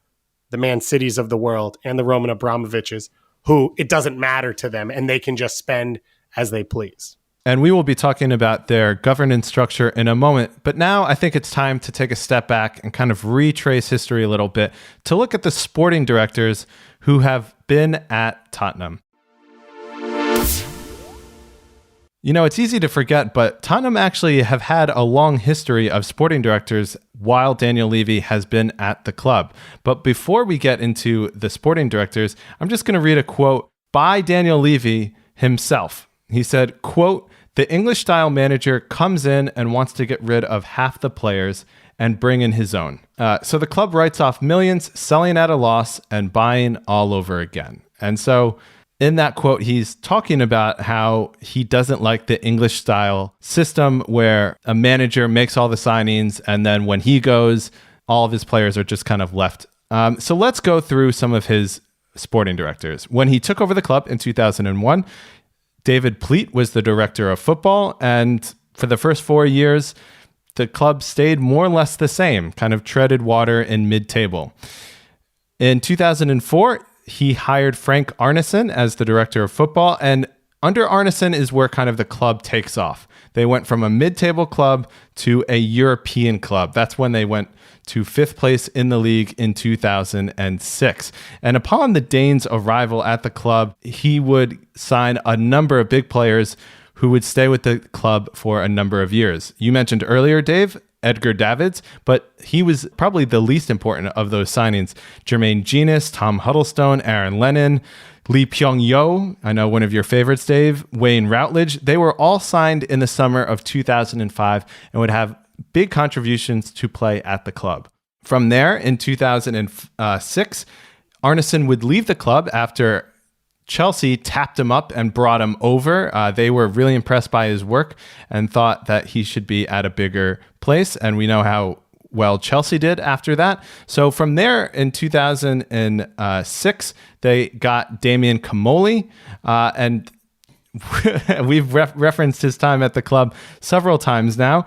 S2: the Man Cities of the world and the Roman Abramoviches who it doesn't matter to them and they can just spend as they please.
S1: And we will be talking about their governance structure in a moment. But now I think it's time to take a step back and kind of retrace history a little bit to look at the sporting directors who have been at Tottenham. You know, it's easy to forget, but Tottenham actually have had a long history of sporting directors while Daniel Levy has been at the club. But before we get into the sporting directors, I'm just going to read a quote by Daniel Levy himself. He said, quote, "The English-style manager comes in and wants to get rid of half the players and bring in his own. So the club writes off millions, selling at a loss and buying all over again." And so in that quote, he's talking about how he doesn't like the English-style system where a manager makes all the signings and then when he goes, all of his players are just kind of left. So let's go through some of his sporting directors. When he took over the club in 2001, David Pleat was the director of football, and for the first 4 years, the club stayed more or less the same, kind of treaded water in mid-table. In 2004, he hired Frank Arneson as the director of football, and under Arneson is where kind of the club takes off. They went from a mid-table club to a European club. That's when they went to 5th place in the league in 2006. And upon the Danes' arrival at the club, he would sign a number of big players who would stay with the club for a number of years. You mentioned earlier, Dave, Edgar Davids, but he was probably the least important of those signings. Jermaine Genius, Tom Huddlestone, Aaron Lennon, Lee Pyong-yo, I know one of your favorites, Dave, Wayne Routledge. They were all signed in the summer of 2005 and would have big contributions to play at the club. From there, in 2006, Arneson would leave the club after Chelsea tapped him up and brought him over. They were really impressed by his work and thought that he should be at a bigger place. And we know how well Chelsea did after that. So from there, in 2006, they got Damien Comolli, and we've referenced his time at the club several times now.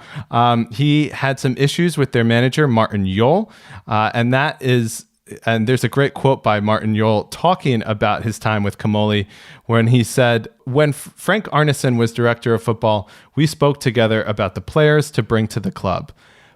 S1: He had some issues with their manager, Martin Jol, and there's a great quote by Martin Jol talking about his time with Comolli when he said, "When Frank Arneson was director of football, we spoke together about the players to bring to the club.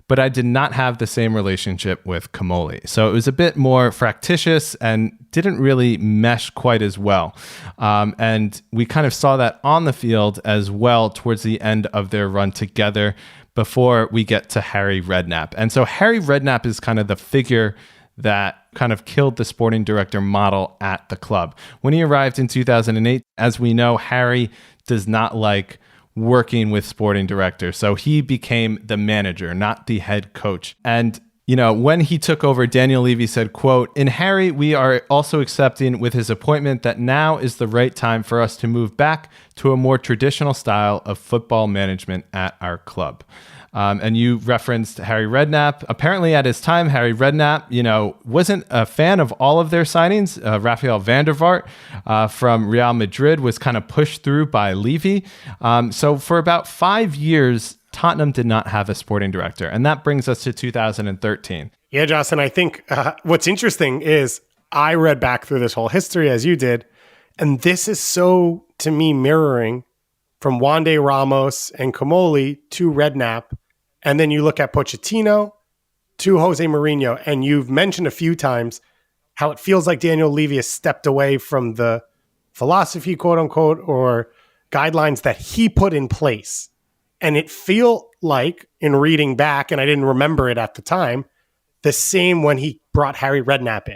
S1: But I did not have the same relationship with Comolli." So it was a bit more fractious and didn't really mesh quite as well. And we kind of saw that on the field as well towards the end of their run together before we get to Harry Redknapp. And so Harry Redknapp is kind of the figure that kind of killed the sporting director model at the club. When he arrived in 2008, as we know, Harry does not like working with sporting directors. So he became the manager, not the head coach. And, when he took over, Daniel Levy said, quote, "In Harry, we are also accepting with his appointment that now is the right time for us to move back to a more traditional style of football management at our club." And you referenced Harry Redknapp. Apparently at his time, Harry Redknapp, wasn't a fan of all of their signings. Rafael van der Vaart from Real Madrid was kind of pushed through by Levy. So for about 5 years, Tottenham did not have a sporting director. And that brings us to 2013.
S2: Yeah, Justin, I think what's interesting is I read back through this whole history as you did. And this is so, to me, mirroring from Juande Ramos and Comolli to Redknapp. And then you look at Pochettino to Jose Mourinho. And you've mentioned a few times how it feels like Daniel Levy has stepped away from the philosophy, quote unquote, or guidelines that he put in place. And it feel like, in reading back, and I didn't remember it at the time, the same when he brought Harry Redknapp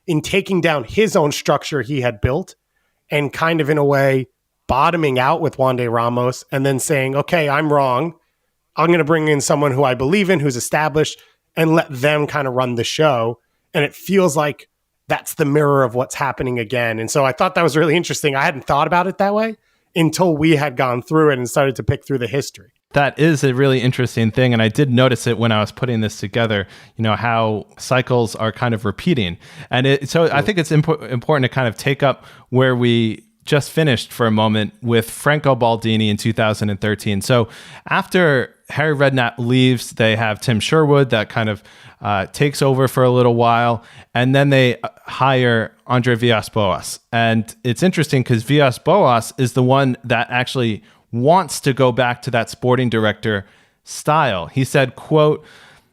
S2: in taking down his own structure he had built and kind of in a way bottoming out with Juande Ramos and then saying, okay, I'm wrong. I'm going to bring in someone who I believe in, who's established, and let them kind of run the show. And it feels like that's the mirror of what's happening again. And so I thought that was really interesting. I hadn't thought about it that way until we had gone through it and started to pick through the history.
S1: That is a really interesting thing. And I did notice it when I was putting this together, how cycles are kind of repeating. And I think it's important to kind of take up where we just finished for a moment with Franco Baldini in 2013. So after Harry Redknapp leaves, they have Tim Sherwood that kind of takes over for a little while. And then they hire Andre Villas-Boas. And it's interesting because Villas-Boas is the one that actually wants to go back to that sporting director style. He said, quote,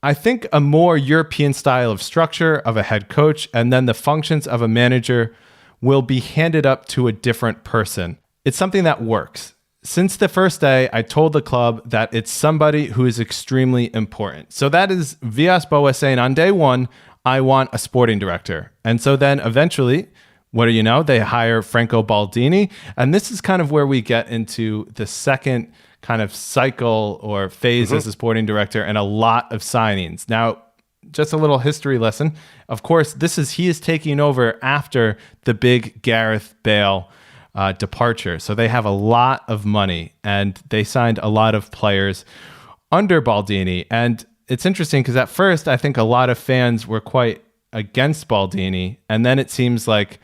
S1: "I think a more European style of structure of a head coach and then the functions of a manager will be handed up to a different person. It's something that works. Since the first day, I told the club that it's somebody who is extremely important." So that is Villas-Boas saying on day one, I want a sporting director. And so then eventually What do you know? They hire Franco Baldini. And this is kind of where we get into the second kind of cycle or phase as a sporting director and a lot of signings. Now, just a little history lesson. Of course, he is taking over after the big Gareth Bale departure. So they have a lot of money and they signed a lot of players under Baldini. And it's interesting because at first, I think a lot of fans were quite against Baldini. And then it seems like,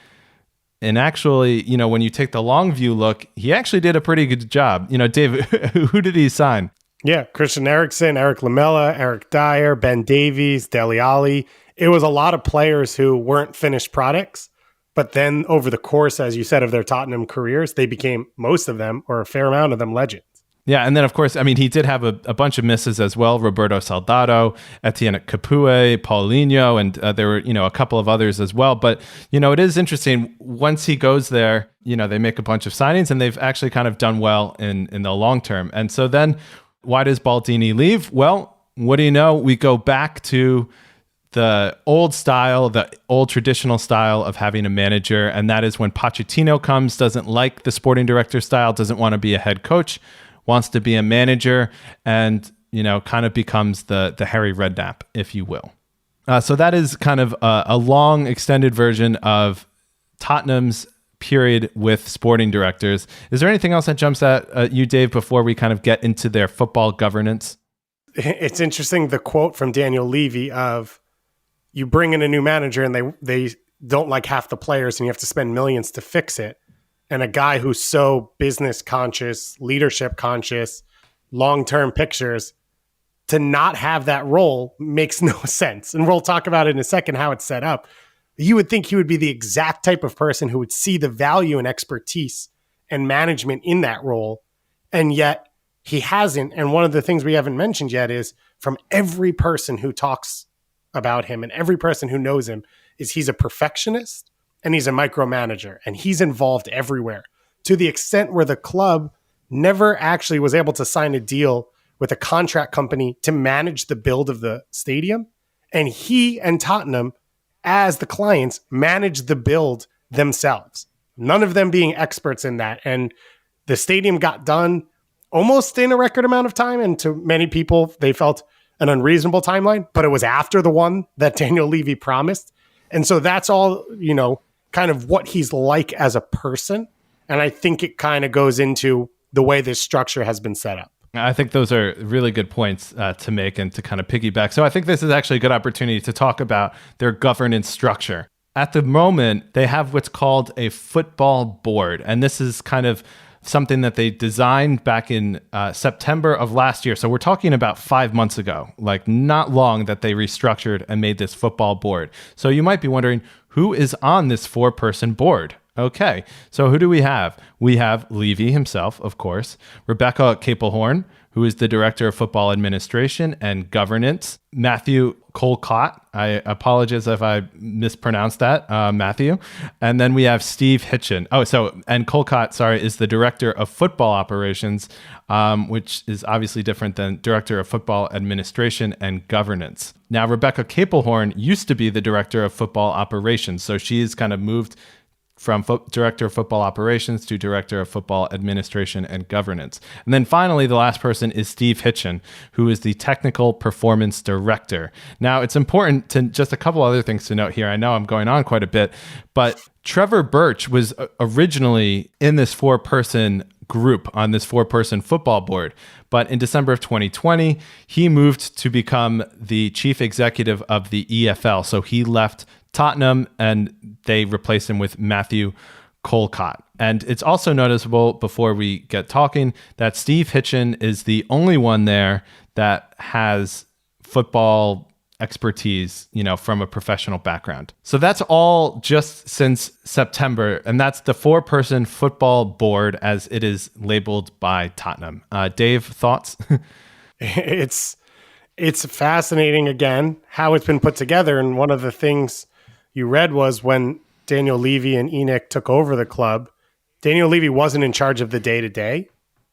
S1: and actually, when you take the long view look, he actually did a pretty good job. Dave, who did he sign?
S2: Yeah, Christian Eriksen, Eric Lamela, Eric Dyer, Ben Davies, Dele Alli. It was a lot of players who weren't finished products, but then over the course, as you said, of their Tottenham careers, they became, most of them, or a fair amount of them, legends.
S1: Yeah, and then of course, he did have a bunch of misses as well. Roberto Soldado, Etienne Capoue, Paulinho, and there were, a couple of others as well. But, it is interesting. Once he goes there, they make a bunch of signings and they've actually kind of done well in the long term. And so then why does Baldini leave? Well, what do you know? We go back to the old style, the old traditional style of having a manager. And that is when Pochettino comes, doesn't like the sporting director style, doesn't want to be a head coach, wants to be a manager, and, kind of becomes the Harry Redknapp, if you will. So that is kind of a long extended version of Tottenham's period with sporting directors. Is there anything else that jumps at you, Dave, before we kind of get into their football governance?
S2: It's interesting, the quote from Daniel Levy of, you bring in a new manager and they don't like half the players and you have to spend millions to fix it. And a guy who's so business conscious, leadership conscious, long-term pictures, to not have that role makes no sense. And we'll talk about it in a second, how it's set up. You would think he would be the exact type of person who would see the value and expertise and management in that role. And yet he hasn't. And one of the things we haven't mentioned yet is, from every person who talks about him and every person who knows him, is he's a perfectionist and he's a micromanager, and he's involved everywhere, to the extent where the club never actually was able to sign a deal with a contract company to manage the build of the stadium. And he and Tottenham, as the clients, managed the build themselves, none of them being experts in that. And the stadium got done almost in a record amount of time. And to many people, they felt an unreasonable timeline, but it was after the one that Daniel Levy promised. And so that's all, kind of what he's like as a person. And I think it kind of goes into the way this structure has been set up.
S1: I think those are really good points to make and to kind of piggyback. So I think this is actually a good opportunity to talk about their governance structure. At the moment, they have what's called a football board. And this is kind of something that they designed back in September of last year. So we're talking about 5 months ago, like not long that they restructured and made this football board. So you might be wondering, who is on this 4-person board? Okay, so who do we have? We have Levy himself, of course, Rebecca Capelhorn, who is the Director of Football Administration and Governance, Matthew Colcott. I apologize if I mispronounced that, Matthew. And then we have Steve Hitchen. And Colcott, is the Director of Football Operations, which is obviously different than Director of Football Administration and Governance. Now, Rebecca Capelhorn used to be the Director of Football Operations, so she's kind of moved from Director of Football Operations to Director of Football Administration and Governance. And then finally, the last person is Steve Hitchen, who is the Technical Performance Director. Now, it's important to just a couple other things to note here. I know I'm going on quite a bit, but Trevor Birch was originally in this 4-person group on this 4-person football board. But in December of 2020, he moved to become the chief executive of the EFL. So he left Tottenham and they replaced him with Matthew Colcott. And it's also noticeable, before we get talking, that Steve Hitchen is the only one there that has football expertise, from a professional background. So that's all just since September, and that's the 4-person football board as it is labeled by Tottenham. Dave, thoughts?
S2: It's fascinating, again, how it's been put together. And one of the things you read was when Daniel Levy and ENIC took over the club, Daniel Levy wasn't in charge of the day-to-day,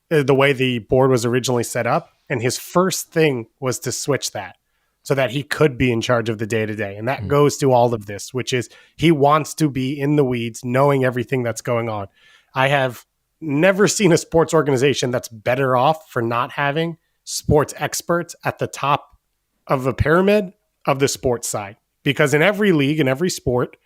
S2: the way the board was originally set up. And his first thing was to switch that. so that he could be in charge of the day-to-day. And that goes to all of this, which is he wants to be in the weeds, knowing everything that's going on. I have never seen a sports organization that's better off for not having sports experts at the top of a pyramid of the sports side. Because in every league, in every sport,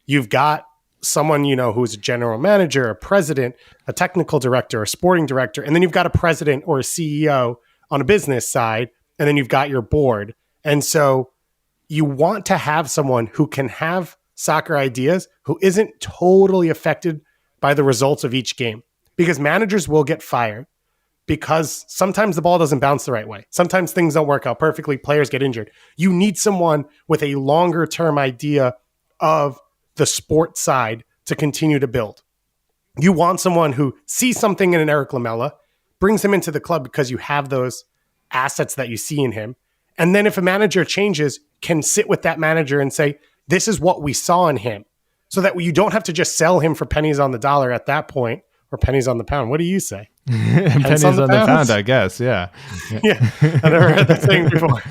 S2: you've got someone, who's a general manager, a president, a technical director, a sporting director, and then you've got a president or a CEO on a business side, and then you've got your board. And so you want to have someone who can have soccer ideas, who isn't totally affected by the results of each game, because managers will get fired because sometimes the ball doesn't bounce the right way. Sometimes things don't work out perfectly. Players get injured. You need someone with a longer term idea of the sport side to continue to build. You want someone who sees something in an Eric Lamela, brings him into the club because you have those assets that you see in him. And then if a manager changes, can sit with that manager and say, this is what we saw in him. So that you don't have to just sell him for pennies on the dollar at that point, or pennies on the pound. What do you say?
S1: Pennies on the pound, I guess. Yeah.
S2: Yeah. I never heard that saying before.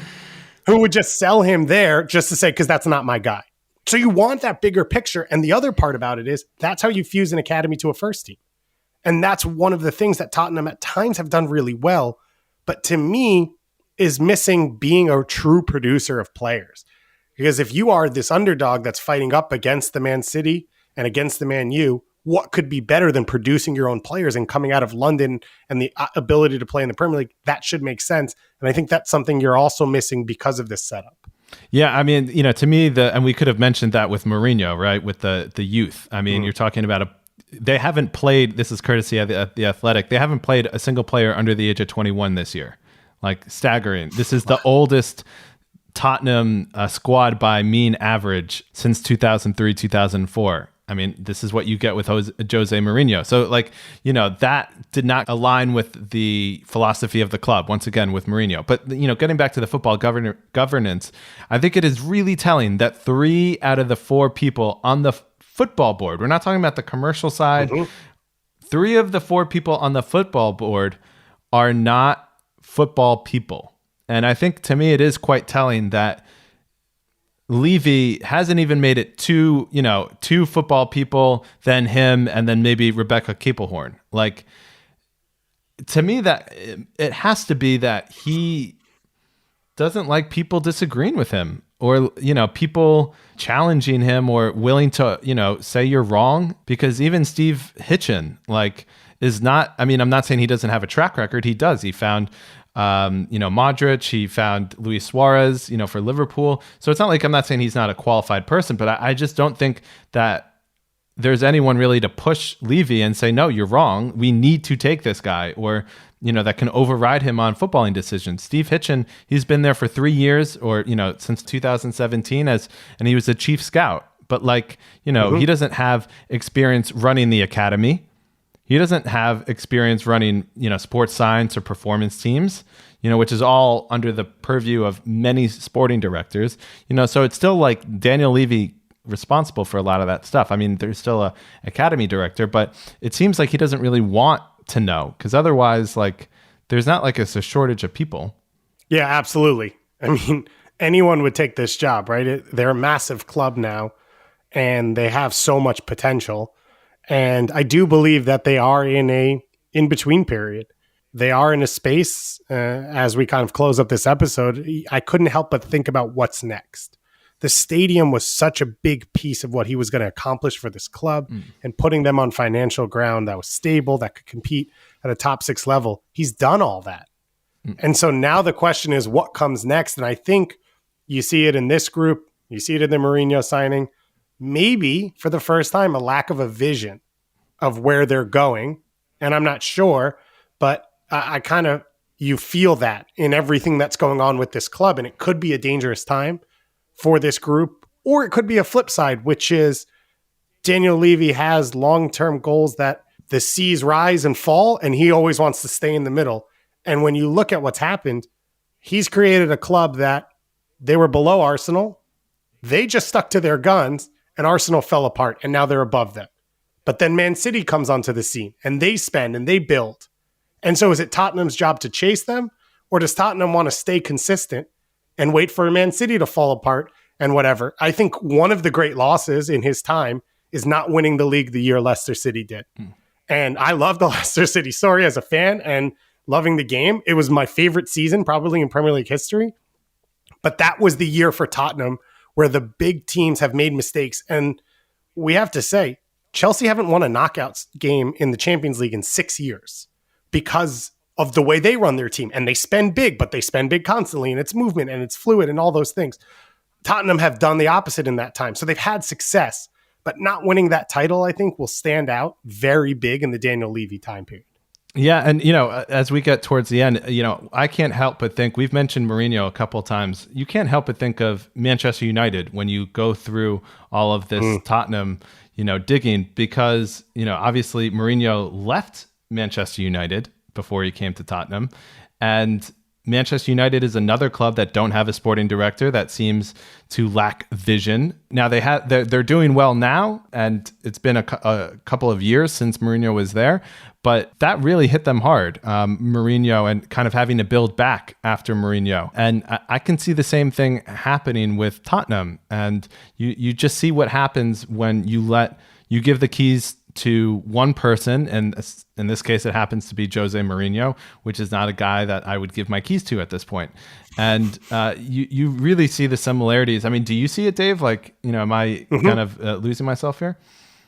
S2: Who would just sell him there just to say, because that's not my guy. So you want that bigger picture. And the other part about it is that's how you fuse an academy to a first team. And that's one of the things that Tottenham at times have done really well. But to me, is missing being a true producer of players. Because if you are this underdog that's fighting up against the Man City and against the Man U, what could be better than producing your own players and coming out of London and the ability to play in the Premier League? That should make sense. And I think that's something you're also missing because of this setup.
S1: Yeah, I mean, to me, and we could have mentioned that with Mourinho, right? With the youth. I mean, you're talking about they haven't played, this is courtesy of the Athletic, they haven't played a single player under the age of 21 this year. Like, staggering. This is the oldest Tottenham squad by mean average since 2003, 2004. I mean, this is what you get with Jose Mourinho. So, that did not align with the philosophy of the club, once again, with Mourinho. But, getting back to the football governance, I think it is really telling that 3 out of the 4 people on the football board, we're not talking about the commercial side, 3 of the 4 people on the football board are not football people. And I think, to me, it is quite telling that Levy hasn't even made it two football people, then him, and then maybe Rebecca Capelhorn. Like, to me, that it has to be that he doesn't like people disagreeing with him, or, people challenging him or willing to, say you're wrong. Because even Steve Hitchen, is not, I mean, I'm not saying he doesn't have a track record. He does. He found Modric, he found Luis Suarez, for Liverpool. So it's not like, I'm not saying he's not a qualified person, but I just don't think that there's anyone really to push Levy and say, no, you're wrong. We need to take this guy, or, that can override him on footballing decisions. Steve Hitchen, he's been there for 3 years, or, since 2017 and he was a chief scout, but he doesn't have experience running the academy. He doesn't have experience running, sports science or performance teams, which is all under the purview of many sporting directors, so it's still Daniel Levy responsible for a lot of that stuff. I mean, there's still a academy director, but it seems like he doesn't really want to know, because otherwise, there's not a shortage of people. Yeah, absolutely. I mean, anyone would take this job, right? They're a massive club now, and they have so much potential. And I do believe that they are in a in-between period. They are in a space, as we kind of close up this episode, I couldn't help but think about what's next. The stadium was such a big piece of what he was going to accomplish for this club, and putting them on financial ground that was stable, that could compete at a top 6 level. He's done all that. And so now the question is, what comes next? And I think you see it in this group. You see it in the Mourinho signing. Maybe for the first time, a lack of a vision of where they're going. And I'm not sure, but I kind of, you feel that in everything that's going on with this club. And it could be a dangerous time for this group, or it could be a flip side, which is Daniel Levy has long-term goals that the seas rise and fall, and he always wants to stay in the middle. And when you look at what's happened, he's created a club that they were below Arsenal. They just stuck to their guns, and Arsenal fell apart, and now they're above them. But then Man City comes onto the scene, and they spend, and they build. And so is it Tottenham's job to chase them, or does Tottenham want to stay consistent
S2: and wait for Man City to fall apart and whatever. I think one of the great losses in his time is not winning the league the year Leicester City did. And I love the Leicester City story as a fan and loving the game. It was my favorite season probably in Premier League history. But that was the year for Tottenham where the big teams have made mistakes. And we have to say, Chelsea haven't won a knockout game in the Champions League in 6 years because of the way they run their team. And they spend big, but they spend big constantly, and it's movement and it's fluid and all those things. Tottenham have done the opposite in that time. So they've had success, but not winning that title, I think, will stand out very big in the Daniel Levy time period.
S1: Yeah, and as we get towards the end, I can't help but think, we've mentioned Mourinho a couple of times. You can't help but think of Manchester United when you go through all of this Tottenham, digging, because obviously Mourinho left Manchester United before he came to Tottenham, and Manchester United is another club that don't have a sporting director, that seems to lack vision. Now they're doing well now, and it's been a couple of years since Mourinho was there, but that really hit them hard, Mourinho, and kind of having to build back after Mourinho. And I can see the same thing happening with Tottenham. And you just see what happens when you give the keys to one person, and in this case, it happens to be Jose Mourinho, which is not a guy that I would give my keys to at this point. And you really see the similarities. I mean, do you see it, Dave? Like, am I kind of losing myself here?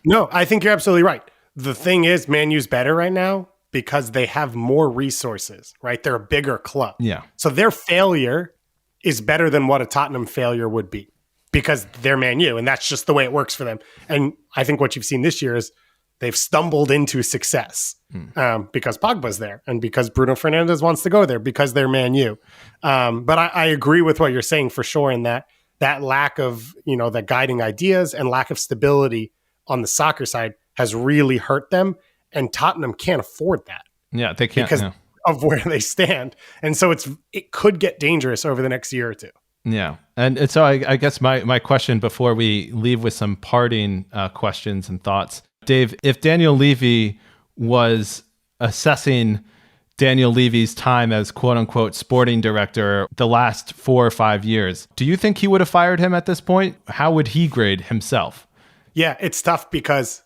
S2: No, I think you're absolutely right. The thing is, Man U's better right now because they have more resources, right? They're a bigger club.
S1: Yeah.
S2: So their failure is better than what a Tottenham failure would be because they're Man U, and that's just the way it works for them. And I think what you've seen this year is they've stumbled into success because Pogba's there and because Bruno Fernandes wants to go there because they're Man U. But I agree with what you're saying for sure in that lack of, the guiding ideas and lack of stability on the soccer side has really hurt them. And Tottenham can't afford that.
S1: Yeah, they can't.
S2: Because of where they stand. And so it could get dangerous over the next year or two.
S1: Yeah. And so I guess my question before we leave with some parting questions and thoughts, Dave, if Daniel Levy was assessing Daniel Levy's time as quote unquote sporting director the last 4 or 5 years, do you think he would have fired him at this point? How would he grade himself?
S2: Yeah, it's tough because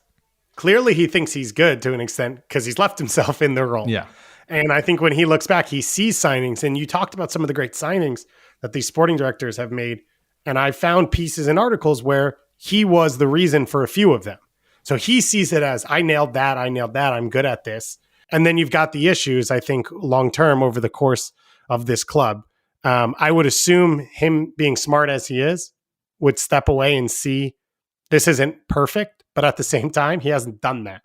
S2: clearly he thinks he's good to an extent because he's left himself in the role.
S1: Yeah.
S2: And I think when he looks back, he sees signings, and you talked about some of the great signings that these sporting directors have made. And I found pieces and articles where he was the reason for a few of them. So he sees it as, I nailed that, I'm good at this. And then you've got the issues, I think, long-term over the course of this club. I would assume him being smart as he is would step away and see this isn't perfect, but at the same time, he hasn't done that.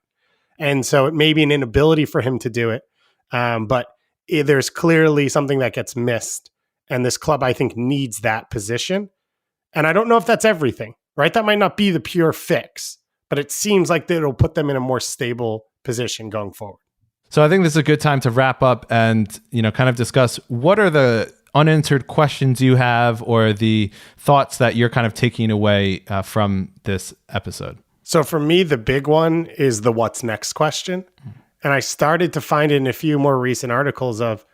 S2: And so it may be an inability for him to do it. But there's clearly something that gets missed. And this club, I think, needs that position. And I don't know if that's everything, right? That might not be the pure fix, but it seems like it'll put them in a more stable position going forward.
S1: So I think this is a good time to wrap up and, kind of discuss what are the unanswered questions you have or the thoughts that you're kind of taking away from this episode. So
S2: for me, the big one is the what's next question. And I started to find it in a few more recent articles of,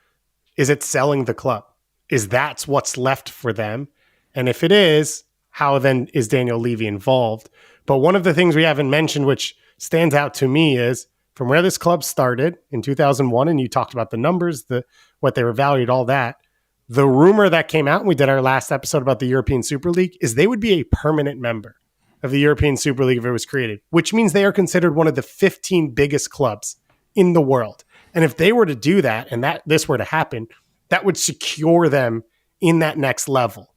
S2: is it selling the club? Is that what's left for them? And if it is, how then is Daniel Levy involved? But one of the things we haven't mentioned, which stands out to me, is from where this club started in 2001, and you talked about the numbers, what they were valued, all that. The rumor that came out, and we did our last episode about the European Super League, is they would be a permanent member of the European Super League if it was created, which means they are considered one of the 15 biggest clubs in the world. And if they were to do that, and this were to happen, that would secure them in that next level.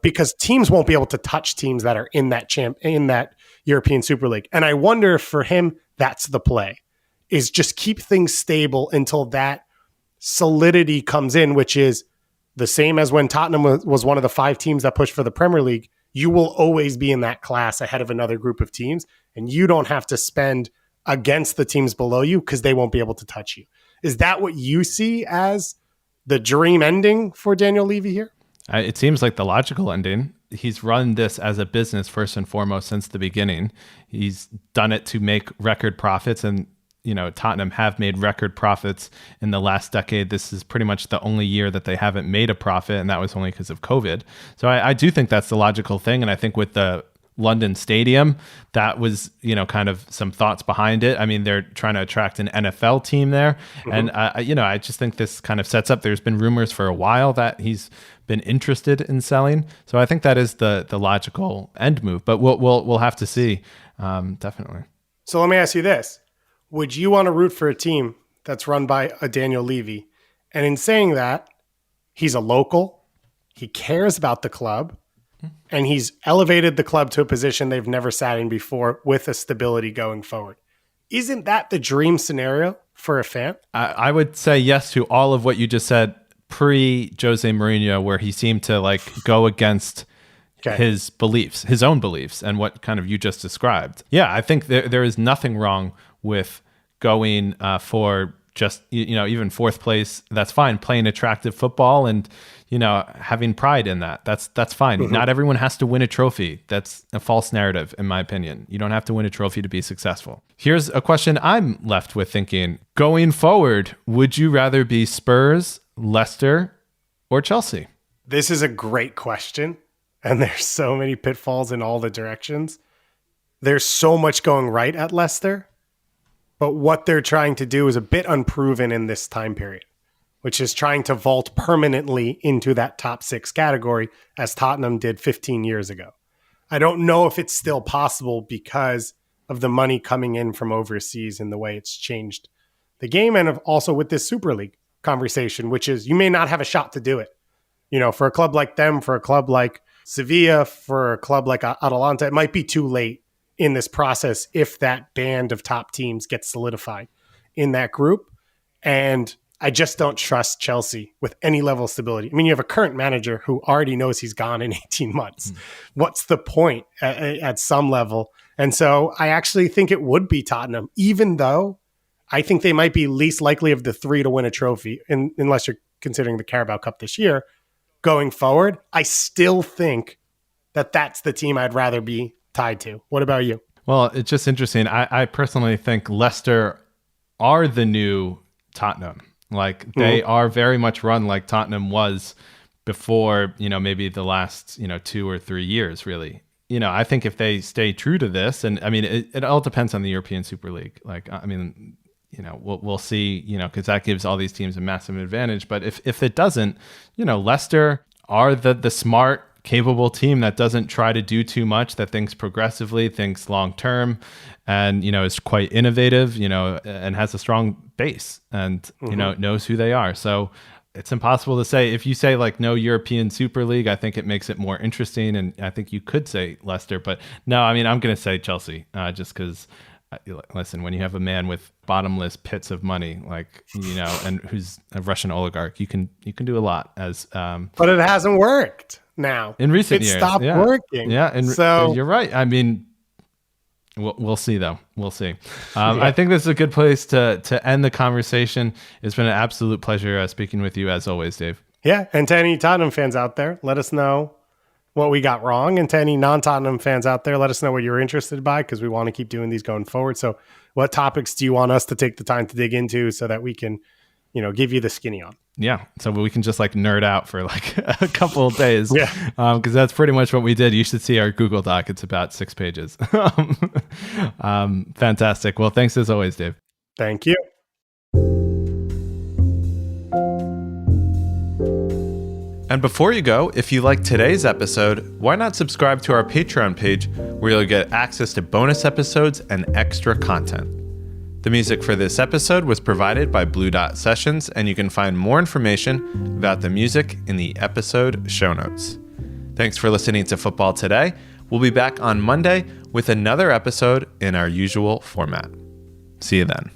S2: Because teams won't be able to touch teams that are in that European Super League. And I wonder if for him, that's the play, is just keep things stable until that solidity comes in, which is the same as when Tottenham was one of the 5 teams that pushed for the Premier League. You will always be in that class ahead of another group of teams, and you don't have to spend against the teams below you because they won't be able to touch you. Is that what you see as the dream ending for Daniel Levy here?
S1: It seems like the logical ending. He's run this as a business first and foremost since the beginning. He's done it to make record profits, and Tottenham have made record profits in the last decade. This is pretty much the only year that they haven't made a profit, and that was only because of COVID. So I do think that's the logical thing. And I think with the London Stadium, that was, kind of some thoughts behind it. I mean, they're trying to attract an NFL team there. And, I just think this kind of sets up, there's been rumors for a while that he's been interested in selling. So I think that is the logical end move, but we'll have to see. Definitely.
S2: So let me ask you this. Would you want to root for a team that's run by a Daniel Levy? And in saying that, he's a local, he cares about the club, and he's elevated the club to a position they've never sat in before with a stability going forward. Isn't that the dream scenario for a fan?
S1: I would say yes to all of what you just said pre-Jose Mourinho, where he seemed to go against his beliefs, his own beliefs, and what kind of you just described. Yeah, I think there is nothing wrong with going for just, even fourth place. That's fine. Playing attractive football and, having pride in that. That's fine. Not everyone has to win a trophy. That's a false narrative, in my opinion. You don't have to win a trophy to be successful. Here's a question I'm left with thinking. Going forward, would you rather be Spurs, Leicester, or Chelsea?
S2: This is a great question. And there's so many pitfalls in all the directions. There's so much going right at Leicester, but what they're trying to do is a bit unproven in this time period, which is trying to vault permanently into that top 6 category as Tottenham did 15 years ago. I don't know if it's still possible because of the money coming in from overseas and the way it's changed the game, and also with this Super League conversation, which is you may not have a shot to do it. For a club like them, for a club like Sevilla, for a club like Atalanta, it might be too late in this process if that band of top teams gets solidified in that group. And I just don't trust Chelsea with any level of stability. I mean, you have a current manager who already knows he's gone in 18 months. What's the point at some level? And so I actually think it would be Tottenham, even though I think they might be least likely of the 3 to win a trophy, unless you're considering the Carabao Cup this year. Going forward, I still think that that's the team I'd rather be tied to. What about you?
S1: Well, it's just interesting. I personally think Leicester are the new Tottenham. They are very much run like Tottenham was before, maybe the last, 2 or 3 years, really. I think if they stay true to this, and I mean, it all depends on the European Super League. We'll see, because that gives all these teams a massive advantage. But if it doesn't, Leicester are the smart, capable team that doesn't try to do too much, that thinks progressively, thinks long-term, and, is quite innovative, and has a strong base and, knows who they are. So it's impossible to say. If you say no European Super League, I think it makes it more interesting. And I think you could say Leicester, but no, I mean, I'm going to say Chelsea, just because listen, when you have a man with bottomless pits of money, and who's a Russian oligarch, you can do a lot as,
S2: but it hasn't worked now
S1: in recent years.
S2: It stopped working.
S1: Yeah. And so you're right. I mean, we'll see though. We'll see. I think this is a good place to end the conversation. It's been an absolute pleasure speaking with you as always, Dave.
S2: Yeah. And to any Tottenham fans out there, let us know what we got wrong. And to any non-Tottenham fans out there, let us know what you're interested by, because we want to keep doing these going forward. So what topics do you want us to take the time to dig into so that we can, give you the skinny on?
S1: Yeah. So we can just nerd out for a couple of days.
S2: Yeah.
S1: Because that's pretty much what we did. You should see our Google Doc. It's about 6 pages. Fantastic. Well, thanks as always, Dave.
S2: Thank you.
S1: And before you go, if you like today's episode, why not subscribe to our Patreon page where you'll get access to bonus episodes and extra content. The music for this episode was provided by Blue Dot Sessions, and you can find more information about the music in the episode show notes. Thanks for listening to Football Today. We'll be back on Monday with another episode in our usual format. See you then.